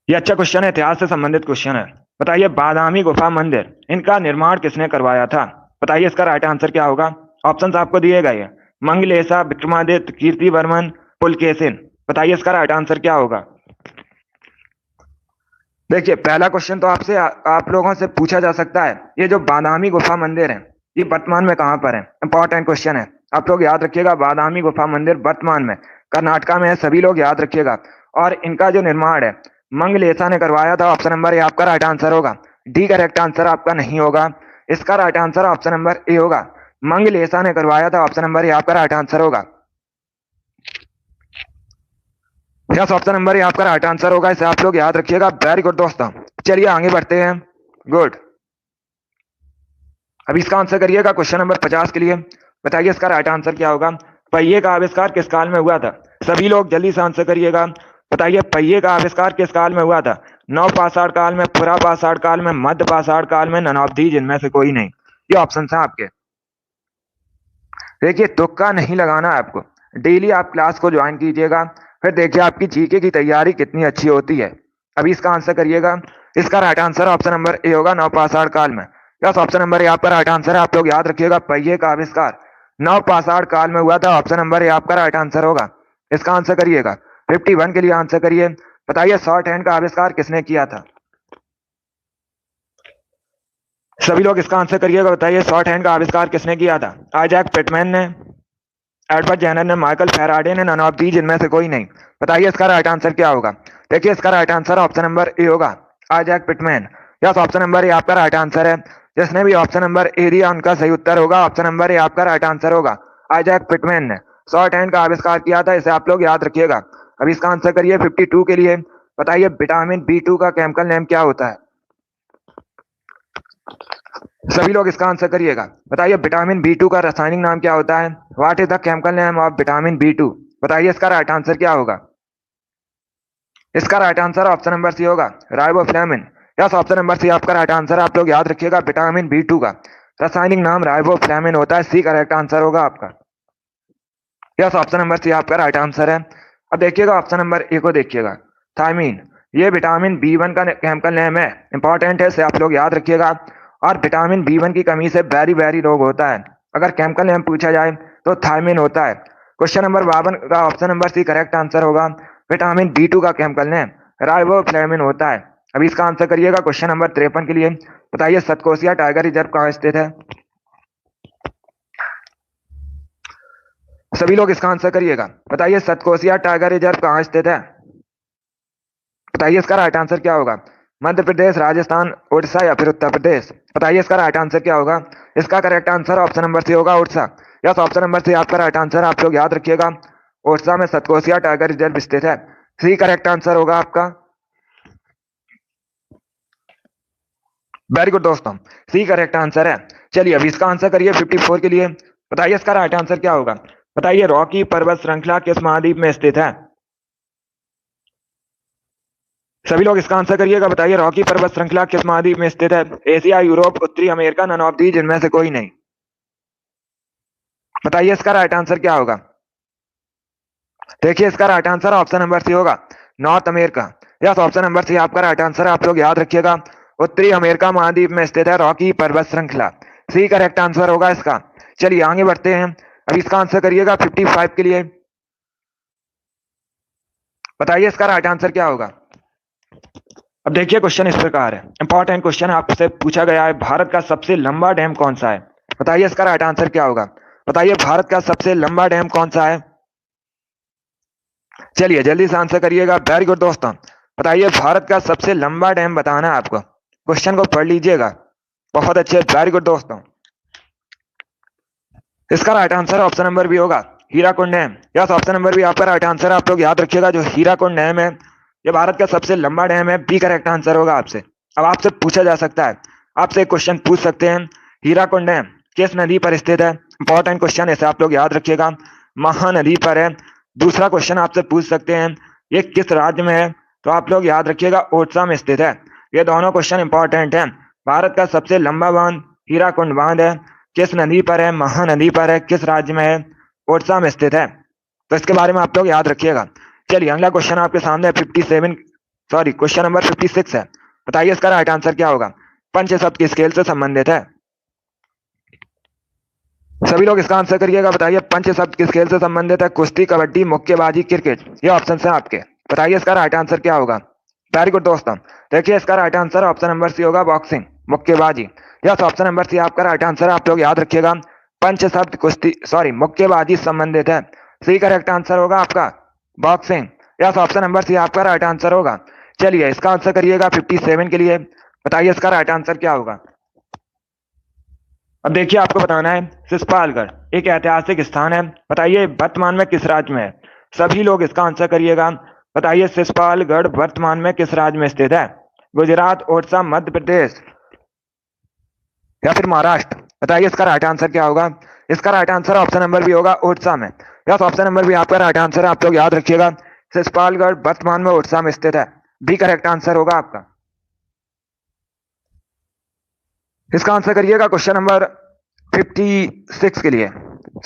ये अच्छा क्वेश्चन है, इतिहास से संबंधित क्वेश्चन है। बताइए बादामी गुफा मंदिर, इनका निर्माण किसने करवाया था। बताइए इसका राइट आंसर क्या होगा। ऑप्शंस आपको दिए गए हैं, मंगलेशा, विक्रमादित्य, कीर्तिवर्मन, पुलकेशिन। बताइए इसका राइट आंसर क्या होगा। देखिए पहला क्वेश्चन तो आपसे आप लोगों से पूछा जा सकता है, ये जो बादामी गुफा मंदिर है ये वर्तमान में कहाँ पर है। इंपॉर्टेंट क्वेश्चन है, आप लोग याद रखिएगा। बादामी गुफा मंदिर वर्तमान में कर्नाटका में है, सभी लोग याद रखिएगा। और इनका जो निर्माण है मंगलेशा ने करवाया था। ऑप्शन नंबर ए आपका राइट आंसर होगा। डी करेक्ट आंसर आपका नहीं होगा। इसका right answer option number A होगा, मंगलेशा ने करवाया था। ऑप्शन नंबर ए आपका राइट आंसर होगा। यस, ऑप्शन नंबर ए आपका राइट आंसर होगा। इसे आप लोग याद रखिएगा। वेरी गुड दोस्तों, चलिए आगे बढ़ते हैं। गुड, अभी इसका आंसर करिएगा क्वेश्चन नंबर 50 के लिए। बताइए इसका राइट आंसर क्या होगा। पहिए का आविष्कार किस काल में हुआ था। सभी लोग जल्दी से आंसर करिएगा। बताइए पहिए का आविष्कार किस काल में हुआ था। नव पाषाण काल में, पुरा पाषाण काल में, मध्य पाषाण काल में, ननाब्दी, जिनमें से कोई नहीं। ये ऑप्शन है आपके। देखिए तुक्का नहीं लगाना है आपको। डेली आप क्लास को ज्वाइन कीजिएगा, फिर देखिए आपकी जीके की तैयारी कितनी अच्छी होती है। अभी इसका आंसर करिएगा। इसका right answer option number A होगा, नव पाषाण काल में। यस, ऑप्शन नंबर ए आपका राइट आंसर है। आप लोग याद रखिएगा, पहिए का आविष्कार नव पाषाण काल में हुआ था। ऑप्शन नंबर ए आपका राइट आंसर होगा। इसका आंसर करिएगा। 51 के लिए आंसर करिए। बताइए शॉर्ट हैंड का आविष्कार किसने किया था। सभी लोग इसका आंसर करिएगा। बताइए शॉर्ट हैंड का आविष्कार किसने किया था। आइजैक पिटमैन ने, एडवर्ड जेनर ने, माइकल फैराडे ने, नन ऑफ दीज, जिनमें से कोई नहीं। बताइए इसका राइट आंसर क्या होगा। देखिए इसका right answer option number A होगा, Isaac Pitman. Yes, option number A आपका राइट आंसर है। जिसने भी ऑप्शन नंबर ए दिया उनका सही उत्तर होगा। ऑप्शन नंबर ए आपका राइट आंसर होगा। आइजैक पिटमैन ने शॉर्ट हैंड का आविष्कार किया था, इसे आप लोग याद रखिएगा। अभी इसका आंसर करिए 52 के लिए। बताइए विटामिन B2 का केमिकल नेम क्या होता है। सभी लोग इसका आंसर करिएगा। बताइए विटामिन B2 का रासायनिक नाम क्या होता है। What is the chemical name of vitamin B2। बताइए इसका राइट आंसर क्या होगा। इसका right answer option number C होगा, riboflavin. Yes, option number C आपका राइट आंसर। आप लोग याद रखिएगा, विटामिन B2 का रासायनिक नाम राइबोफ्लेविन होता है। सी करेक्ट आंसर होगा आपका। यस, ऑप्शन नंबर सी आपका राइट आंसर है। अब देखिएगा ऑप्शन नंबर ए को देखिएगा, थायमीन। ये विटामिन B1 का केमिकल नेम है, इंपॉर्टेंट है, इसे आप लोग याद रखिएगा। और विटामिन B1 की कमी से बेरी रोग होता है। अगर केमिकल नेम पूछा जाए तो थायमीन होता है। क्वेश्चन नंबर 52 का option number C correct answer होगा। विटामिन B2 का केमिकल नेम राइबोफ्लेविन होता है। अभी इसका आंसर करिएगा क्वेश्चन नंबर 53 के लिए। बताइए सतकोसिया टाइगर रिजर्व कहाँ स्थित है। सभी लोग इसका आंसर करिएगा। बताइए सतकोसिया टाइगर रिजर्व कहाँ स्थित है। बताइए इसका राइट आंसर क्या होगा। मध्य प्रदेश, राजस्थान, उड़ीसा या फिर उत्तर प्रदेश। बताइए इसका राइट आंसर क्या होगा। इसका correct answer option number C होगा, Orissa. Yes, option number C आपका राइट आंसर। आप लोग याद रखिएगा, उड़ीसा में सतकोसिया टाइगर रिजर्व स्थित है। सी करेक्ट आंसर होगा आपका। वेरी गुड दोस्तों, सी करेक्ट आंसर है। चलिए अभी इसका आंसर करिए 54 के लिए। बताइए इसका राइट आंसर क्या होगा। बताइए रॉकी पर्वत श्रृंखला किस महाद्वीप में स्थित है। सभी लोग इसका आंसर करिएगा। बताइए रॉकी पर्वत श्रृंखला किस महाद्वीप में स्थित है। एशिया, यूरोप, उत्तरी अमेरिका, नन ऑफ दीज, जिनमें से कोई नहीं। बताइए इसका राइट आंसर क्या होगा। देखिए इसका right answer option number C होगा, North America. Yes, option number C आपका राइट आंसर। आप लोग याद रखिएगा, उत्तरी अमेरिका महाद्वीप में स्थित है रॉकी पर्वत श्रृंखला। सी करेक्ट आंसर होगा इसका। चलिए आगे बढ़ते हैं। अभी इसका आंसर करिएगा 55 के लिए। बताइए इसका राइट आंसर क्या होगा। अब देखिए क्वेश्चन इस प्रकार है, इंपॉर्टेंट क्वेश्चन आपसे पूछा गया है, भारत का सबसे लंबा डैम कौन सा है। बताइए इसका राइट आंसर क्या होगा। बताइए भारत का सबसे लंबा डैम कौन सा है। चलिए जल्दी से आंसर करिएगा। वेरी गुड दोस्तों। बताइए भारत का सबसे लंबा डैम बताना है आपको। क्वेश्चन को पढ़ लीजिएगा। बहुत अच्छे, वेरी गुड दोस्तों। इसका right answer option number B होगा, Hirakud dam. Yes, option number B आपका राइट आंसर है। आप लोग याद रखिएगा, जो हीराकुंड डैम है ये भारत का सबसे लंबा डैम है। बी करेक्ट आंसर होगा आपसे। अब आपसे पूछा जा सकता है, आपसे एक क्वेश्चन पूछ सकते हैं, हीराकुंड डैम किस नदी पर स्थित है। इंपॉर्टेंट क्वेश्चन, ऐसे आप लोग याद रखिएगा, महानदी पर है। दूसरा क्वेश्चन आपसे पूछ सकते हैं, ये किस राज्य में है, तो आप लोग याद रखिएगा ओडिशा में स्थित है। ये दोनों क्वेश्चन इंपॉर्टेंट है। भारत का सबसे लंबा बांध हीराकुंड बांध है, किस नदी पर है, महानदी पर है, किस राज्य में है, ओडिशा में स्थित है। तो इसके बारे में आप लोग याद रखिएगा। चलिए अगला क्वेश्चन आपके सामने 57, सॉरी क्वेश्चन नंबर 56 है। बताइए इसका राइट आंसर क्या होगा। पंच शब्द की स्केल से संबंधित है। सभी लोग इसका आंसर करिएगा। बताइए पंच शब्द किस खेल से संबंधित है। कुश्ती, कबड्डी, मुक्केबाजी, क्रिकेट। ये ऑप्शन है आपके। बताइए इसका राइट आंसर क्या होगा। वेरी गुड दोस्तों। देखिए इसका right answer option number C होगा, बॉक्सिंग, मुक्केबाजी। यस, ऑप्शन नंबर सी आपका राइट आंसर है। आप लोग याद रखिएगा, पंच शब्द कुश्ती, सॉरी मुक्केबाजी संबंधित है। सी करेक्ट आंसर होगा आपका boxing. Yes, option number C आपका राइट आंसर होगा। चलिए इसका आंसर करिएगा 57 के लिए। बताइए इसका राइट आंसर क्या होगा। अब देखिए आपको बताना है, सिसपालगढ़ एक ऐतिहासिक स्थान है। बताइए वर्तमान में किस राज्य में है। सभी लोग इसका आंसर करिएगा। बताइए सिसपालगढ़ वर्तमान में किस राज्य में स्थित है। गुजरात, ओडिशा, मध्य प्रदेश या फिर महाराष्ट्र। बताइए इसका राइट आंसर क्या होगा। इसका राइट आंसर ऑप्शन नंबर भी होगा, ओडिशा में। यस, ऑप्शन नंबर भी आपका राइट आंसर है। आप लोग याद रखिएगा, सिसपालगढ़ वर्तमान में ओडिशा में स्थित है। बी करेक्ट आंसर होगा आपका। इसका आंसर करिएगा क्वेश्चन नंबर 56 के लिए,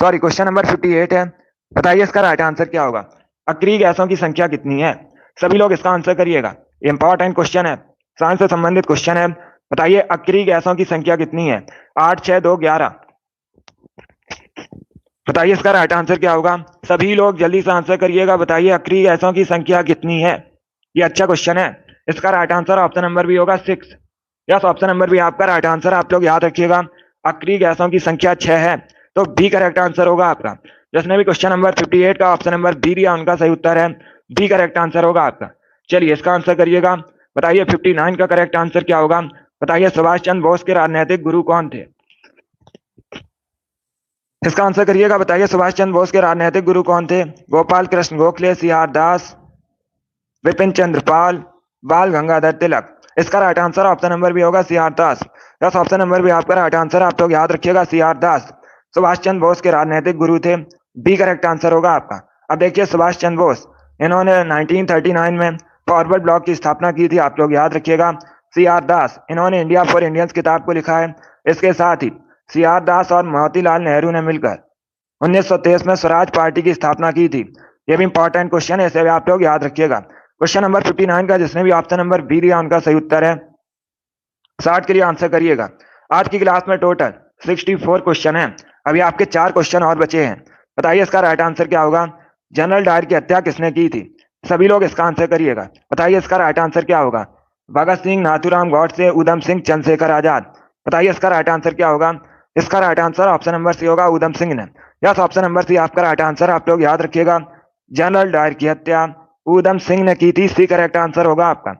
सॉरी क्वेश्चन नंबर 58 है। बताइए इसका राइट आंसर क्या होगा। अक्रिय गैसों की संख्या कितनी है। सभी लोग इसका आंसर करिएगा। इंपॉर्टेंट क्वेश्चन है, साइंस से संबंधित क्वेश्चन है। बताइए अक्रिय गैसों की संख्या कितनी है। 8, 6, 2, 11। बताइए इसका राइट आंसर क्या होगा। सभी लोग जल्दी से आंसर करिएगा। बताइए अक्रिय गैसों की संख्या कितनी है। ये अच्छा क्वेश्चन है। इसका राइट आंसर ऑप्शन नंबर भी होगा 6। यस, ऑप्शन नंबर भी आपका राइट आंसर। आप लोग याद रखिएगा, अक्रिय गैसों की संख्या 6 है। तो बी करेक्ट आंसर होगा आपका। जिसने भी क्वेश्चन नंबर 58 का ऑप्शन नंबर बी दिया, उनका सही उत्तर है बी करेक्ट आंसर होगा आपका। चलिए इसका आंसर करिएगा। बताइए 59 का करेक्ट आंसर क्या होगा। बताइए सुभाष चंद्र बोस के राजनीतिक गुरु कौन थे। इसका आंसर करिएगा। बताइए सुभाष चंद्र बोस के राजनीतिक गुरु कौन थे। गोपाल कृष्ण गोखले, सी आर दास, विपिन चंद्र पाल, बाल गंगाधर तिलक। इसका राइट आंसर ऑप्शन नंबर भी होगा, सी आर दास। दस, ऑप्शन नंबर भी आपका राइट आंसर। आप लोग याद रखिएगा, सी आर दास सुभाष चंद्र बोस के राजनीतिक गुरु थे। बी करेक्ट आंसर होगा आपका। अब देखिए सुभाष चंद्र बोस, इन्होंने 1939 में फॉरवर्ड ब्लॉक की स्थापना की थी। आप लोग याद रखिएगा। सी आर दास, इन्होंने इंडिया फॉर इंडियंस किताब को लिखा है। इसके साथ ही सी आर दास और मोतीलाल नेहरू ने मिलकर 1923 में स्वराज पार्टी की स्थापना की थी। ये भी इंपॉर्टेंट क्वेश्चन है, इसे भी आप लोग याद रखिएगा। क्वेश्चन नंबर 59 का जिसने भी ऑप्शन नंबर बी दिया, उनका सही उत्तर है। 60 के लिए आंसर करिएगा। आज की क्लास में टोटल 64 क्वेश्चन है। अभी आपके 4 क्वेश्चन और बचे हैं। बताइए इसका राइट आंसर क्या होगा। जनरल डायर की हत्या किसने की थी। सभी लोग इसका आंसर करिएगा। बताइए इसका राइट आंसर क्या होगा। भगत सिंह, नाथूराम गॉडसे, उधम सिंह, चंद्रशेखर आजाद। बताइए इसका राइट आंसर क्या होगा। इसका right answer option number C होगा, उधम सिंह ने। यस, ऑप्शन नंबर सी आपका राइट आंसर। आप लोग याद रखिएगा, जनरल डायर की हत्या उधम सिंह ने की थी। सी करेक्ट आंसर होगा आपका।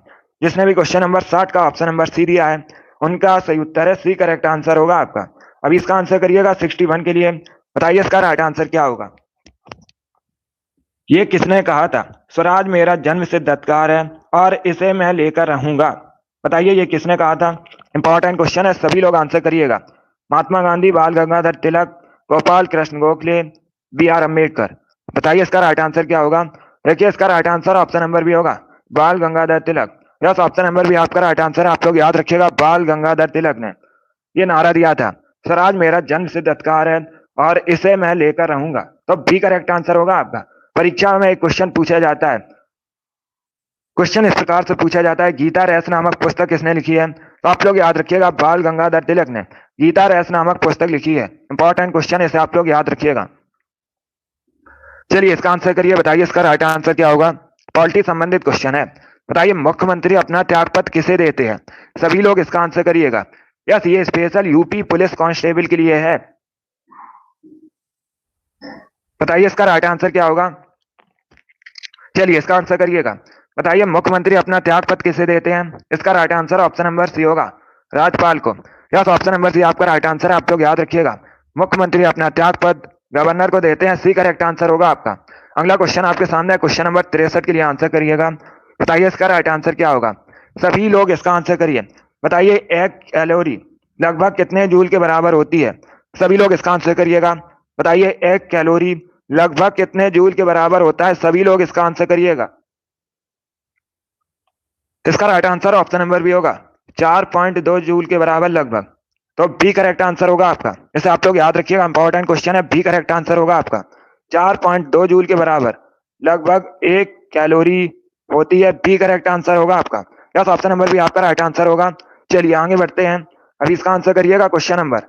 जिसने भी क्वेश्चन नंबर 60 का ऑप्शन नंबर सी दिया है, उनका सही उत्तर है सी करेक्ट आंसर होगा आपका। अभी इसका आंसर करिएगा 61 के लिए। बताइए इसका राइट आंसर क्या होगा। ये किसने कहा था। स्वराज मेरा जन्म सिद्ध अधिकार है और इसे मैं लेकर रहूंगा। बताइए ये किसने कहा था। इंपॉर्टेंट क्वेश्चन है, सभी लोग आंसर करिएगा। महात्मा गांधी, बाल गंगाधर तिलक, गोपाल कृष्ण गोखले, बी आर अम्बेडकर। बताइए इसका राइट आंसर क्या होगा। देखिए इसका राइट आंसर ऑप्शन नंबर भी होगा, बाल Gangadhar Tilak. Yes, option number भी आपका राइट आंसर है। आप लोग याद रखिएगा, बाल गंगाधर तिलक ने ये नारा दिया था, स्वराज मेरा जन्म सिद्ध अधिकार है और इसे मैं लेकर रहूंगा। तो बी करेक्ट आंसर होगा आपका। परीक्षा में एक क्वेश्चन पूछा जाता है, क्वेश्चन इस प्रकार से पूछा जाता है, गीता रैस नामक पुस्तक किसने लिखी है। तो आप लोग याद रखिएगा, बाल गंगाधर तिलक ने गीता रैस नामक पुस्तक लिखी है। इंपॉर्टेंट क्वेश्चन है, इसे आप लोग याद रखिएगा। चलिए इसका आंसर करिए। बताइए इसका राइट आंसर क्या होगा। पॉलिटी संबंधित क्वेश्चन है। बताइए मुख्यमंत्री अपना त्यागपत्र किसे देते हैं। सभी लोग इसका आंसर करिएगा। यस, ये स्पेशल यूपी पुलिस कांस्टेबल के लिए है। बताइए इसका राइट आंसर क्या होगा। चलिए इसका आंसर करिएगा। बताइए मुख्यमंत्री अपना त्याग पत्र किसे देते हैं? इसका right answer option number C होगा, राज्यपाल को। यस, ऑप्शन नंबर सी आपका राइट आंसर है, आप लोग याद रखिएगा। मुख्यमंत्री अपना त्याग पत्र गवर्नर को देते हैं, सी करेक्ट आंसर होगा आपका। अगला क्वेश्चन आपके सामने है, क्वेश्चन नंबर 63 के लिए आंसर करिएगा। बताइए इसका राइट आंसर क्या होगा? सभी लोग इसका आंसर करिए। बताइए एक कैलोरी लगभग कितने जूल के बराबर होती है? सभी लोग इसका आंसर करिएगा। बताइए एक कैलोरी लगभग कितने जूल के बराबर होता है? सभी लोग इसका आंसर करिएगा। इसका right answer option number B होगा, 4.2 जूल के बराबर लगभग। तो बी करेक्ट आंसर होगा आपका। इसे आप लोग याद रखिएगा, इंपॉर्टेंट क्वेश्चन है। बी करेक्ट आंसर होगा आपका, 4.2 जूल के बराबर लगभग एक कैलोरी होती है। बी करेक्ट आंसर होगा आपका। यस, ऑप्शन नंबर बी आपका राइट आंसर होगा। चलिए आगे बढ़ते हैं। अभी इसका आंसर करिएगा, क्वेश्चन नंबर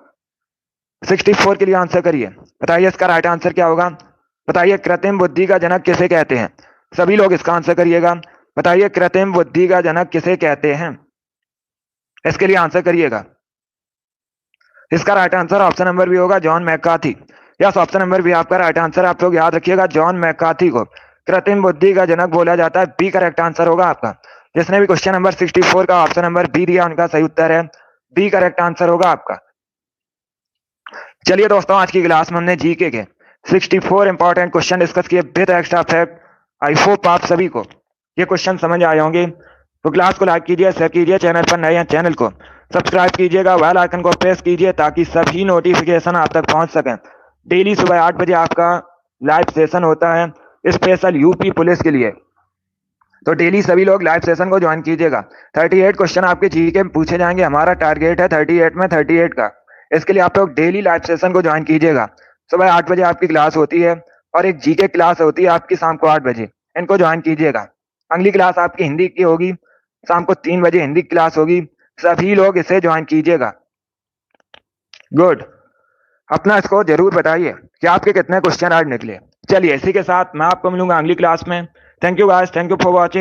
64 के लिए आंसर करिए। बताइए इसका राइट आंसर क्या होगा? बताइए कृत्रिम बुद्धि का जनक किसे कहते हैं? सभी लोग इसका आंसर करिएगा। बताइए कृत्रिम बुद्धि का जनक किसे कहते हैं? इसके लिए आंसर करिएगा। इसका right answer option number B होगा, John McCarthy. Yes, option number B आपका राइट आंसर। आप लोग याद रखिएगा, जॉन मैकार्थी को कृत्रिम बुद्धि का जनक बोला जाता है। बी करेक्ट आंसर होगा आपका। जिसने भी क्वेश्चन नंबर 64 का ऑप्शन नंबर बी दिया, उनका सही उत्तर है बी करेक्ट आंसर होगा आपका। चलिए दोस्तों, आज की क्लास में हमने जीके के 64 इंपॉर्टेंट क्वेश्चन डिस्कस किए with extra fact. I hope आप सभी को ये क्वेश्चन समझ आए होंगे। तो क्लास को लाइक कीजिए, शेयर कीजिए, चैनल पर नए हैं चैनल को सब्सक्राइब कीजिएगा, बेल आइकन को प्रेस कीजिए ताकि सभी नोटिफिकेशन आप तक पहुंच सकें। डेली सुबह 8 बजे आपका लाइव सेशन होता है स्पेशल यूपी पुलिस के लिए, तो डेली सभी लोग लाइव सेशन को ज्वाइन कीजिएगा। 38 क्वेश्चन आपके जीके में पूछे जाएंगे। हमारा टारगेट है 38 में 38 का। इसके लिए आप लोग डेली लाइव सेशन को ज्वाइन कीजिएगा। सुबह 8 बजे आपकी क्लास होती है और एक जीके क्लास होती है आपकी शाम को 8 बजे। इनको ज्वाइन कीजिएगा। अगली क्लास आपकी हिंदी की होगी, शाम को 3 बजे हिंदी क्लास होगी। सभी लोग इसे ज्वाइन कीजिएगा। गुड। अपना स्कोर जरूर बताइए कि आपके कितने क्वेश्चन आज निकले। चलिए इसी के साथ मैं आपको मिलूंगा अगली क्लास में। Thank you guys, thank you for watching.